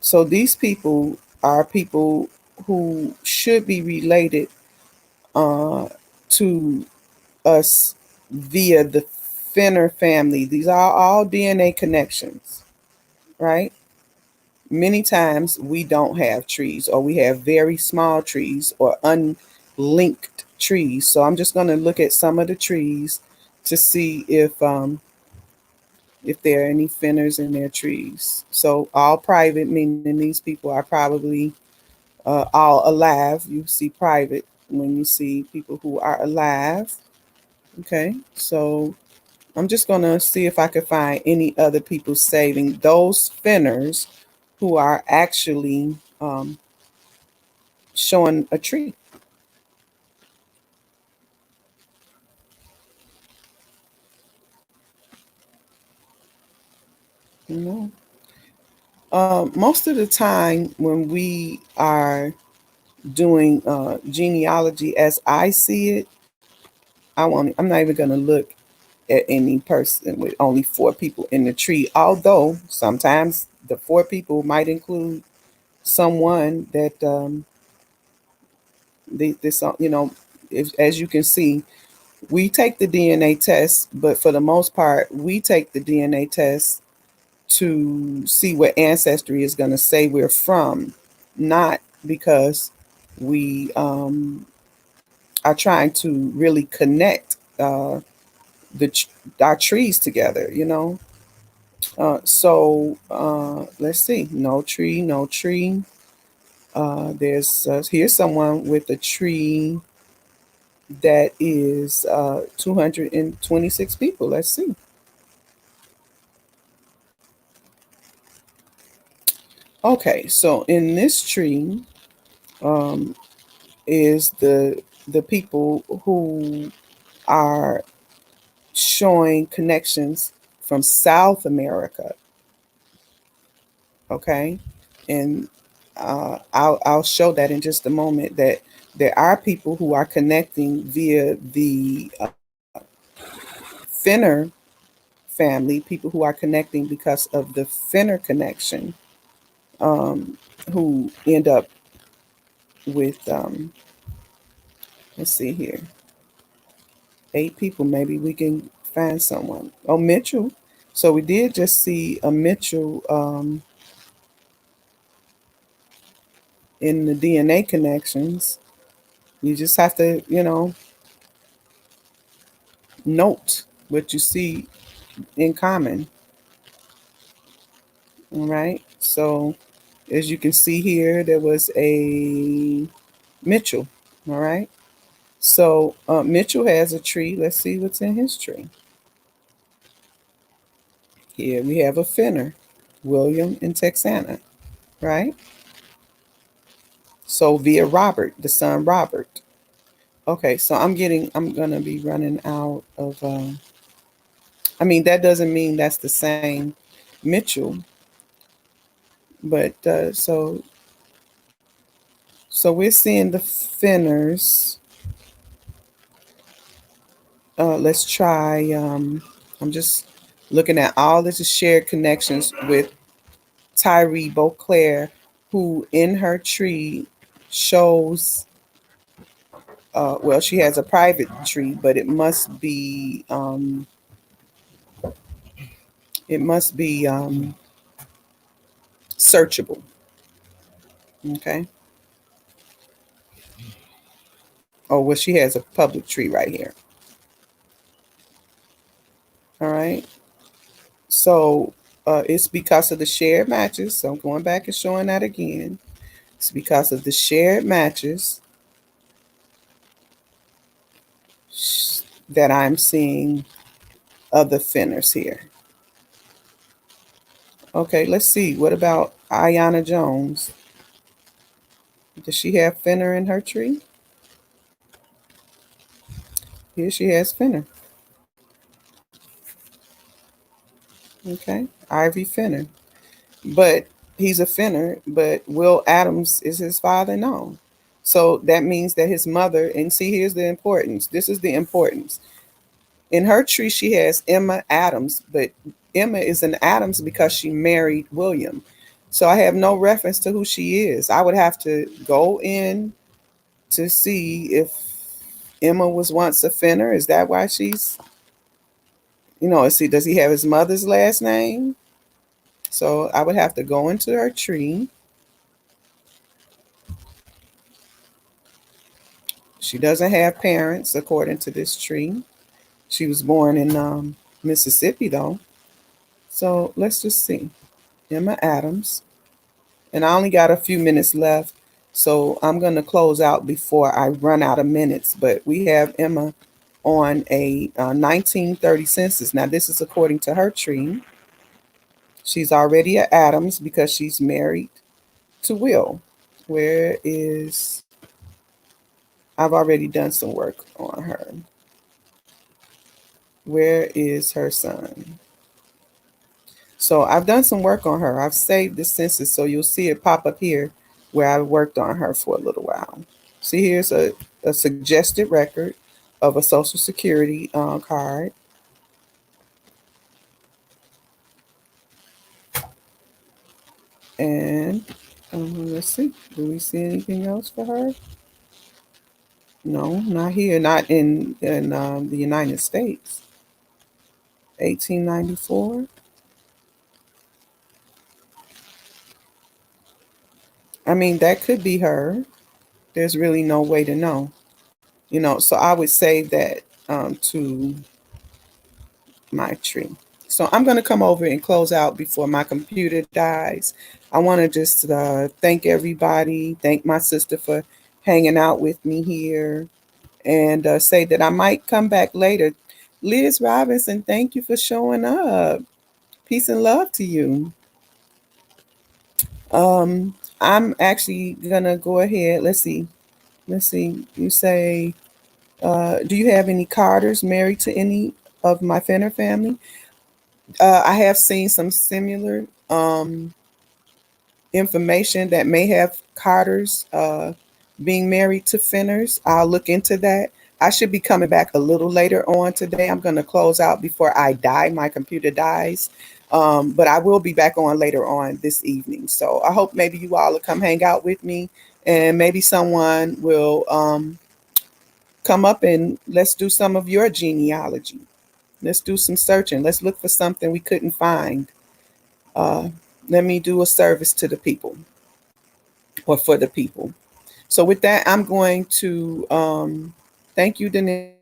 A: So these people are people who should be related uh, to us via the Fenner family. These are all DNA connections, right? Many times we don't have trees, or we have very small trees or unlinked trees. So I'm just going to look at some of the trees to see if there are any Fenners in their trees. So all private, meaning these people are probably all alive. You see private when you see people who are alive. Okay, so I'm just going to see if I can find any other people saving those Fenners who are actually showing a tree. You know, most of the time when we are doing genealogy, as I see it, I'm not even going to look at any person with only four people in the tree. Although sometimes the four people might include someone that this if, as you can see, we take the DNA test, but for the most part, we take the DNA test to see what ancestry is going to say we're from, not because we are trying to really connect the our trees together. Let's see. No tree, no tree. There's here's someone with a tree that is 226 people. Let's see. Okay, so in this tree um, is the people who are showing connections from South America. Okay, and I'll show that in just a moment. That there are people who are connecting via the Fenner family. People who are connecting because of the Fenner connection, um, who end up with let's see here, 8 people. Maybe we can find someone. Oh, Mitchell. So we did just see a Mitchell in the DNA connections. You just have to, note what you see in common. All right. So as you can see here, there was a Mitchell. All right. So Mitchell has a tree. Let's see what's in his tree. Here we have a Fenner, William and Texana, right? So via Robert, the son Robert. Okay, so I'm gonna be running out of. I mean, that doesn't mean that's the same Mitchell, but so we're seeing the Fenners. Let's try. I'm just looking at all this shared connections with Tyree Beauclair, who in her tree shows. Well, she has a private tree, but it must be searchable. Okay. Oh well, she has a public tree right here. All right. So it's because of the shared matches. So I'm going back and showing that again. It's because of the shared matches that I'm seeing other Fenners here. Okay, let's see. What about Ayanna Jones? Does she have Fenner in her tree? Here she has Fenner. Okay, Ivy Fenner. But he's a Fenner, but Will Adams is his father? No. So that means that his mother, and see, here's the importance. This is the importance. In her tree, she has Emma Adams, but Emma is an Adams because she married William. So I have no reference to who she is. I would have to go in to see if Emma was once a Fenner. Is that why she's, see, does he have his mother's last name? So I would have to go into her tree. She doesn't have parents, according to this tree. She was born in Mississippi, though. So let's just see. Emma Adams. And I only got a few minutes left. So I'm going to close out before I run out of minutes. But we have Emma on a 1930 census. Now, this is according to her tree. She's already at Adams because she's married to Will. Where is, I've already done some work on her. Where is her son? So I've done some work on her. I've saved the census, so you'll see it pop up here where I worked on her for a little while. See, here's a suggested record of a Social Security card. And let's see, do we see anything else for her? No, not here, not in the United States. 1894. I mean, that could be her. There's really no way to know. So I would save that to my tree. So I'm going to come over and close out before my computer dies. I want to just thank everybody, thank my sister for hanging out with me here, and say that I might come back later. Liz Robinson, thank you for showing up. Peace and love to you. I'm actually going to go ahead. Let's see. Let's see. You say, do you have any Carters married to any of my Fenner family? I have seen some similar information that may have Carters being married to Fenners. I'll look into that. I should be coming back a little later on today. I'm going to close out before I die. My computer dies. But I will be back on later on this evening. So I hope maybe you all will come hang out with me, and maybe someone will come up and let's do some of your genealogy. Let's do some searching. Let's look for something we couldn't find. Uh, Let me do a service to the people or for the people. So with that, I'm going to thank you, Denise.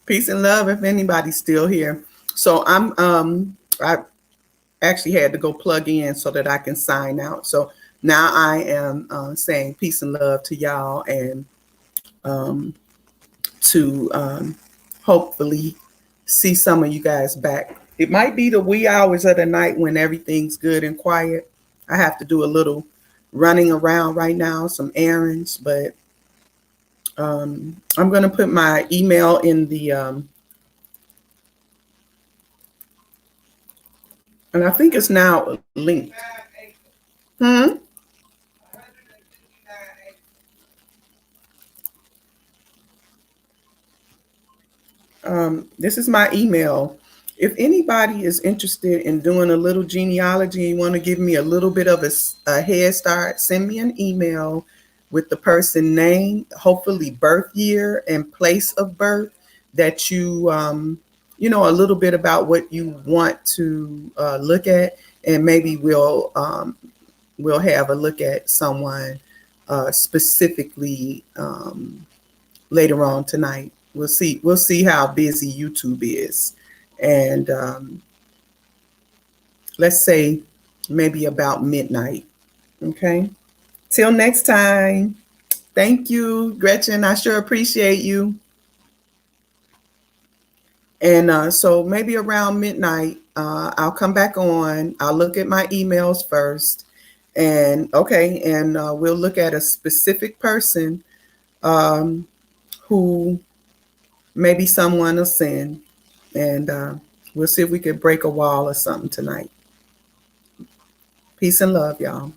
A: Peace and love if anybody's still here. So I actually had to go plug in so that I can sign out. So now I am saying peace and love to y'all, and um, to hopefully see some of you guys back. It might be the wee hours of the night when everything's good and quiet. I have to do a little running around right now, some errands, but I'm going to put my email in the, and I think it's now linked. Hmm? This is my email. If anybody is interested in doing a little genealogy, you want to give me a little bit of a head start, send me an email with the person name, hopefully birth year and place of birth, that you know, a little bit about what you want to look at, and maybe we'll have a look at someone specifically later on tonight. We'll see. We'll see how busy YouTube is, and let's say maybe about midnight. Okay. Till next time. Thank you, Gretchen. I sure appreciate you. And so maybe around midnight, I'll come back on. I'll look at my emails first, and okay, and we'll look at a specific person um, who maybe someone will send, and we'll see if we could break a wall or something tonight. Peace and love, y'all.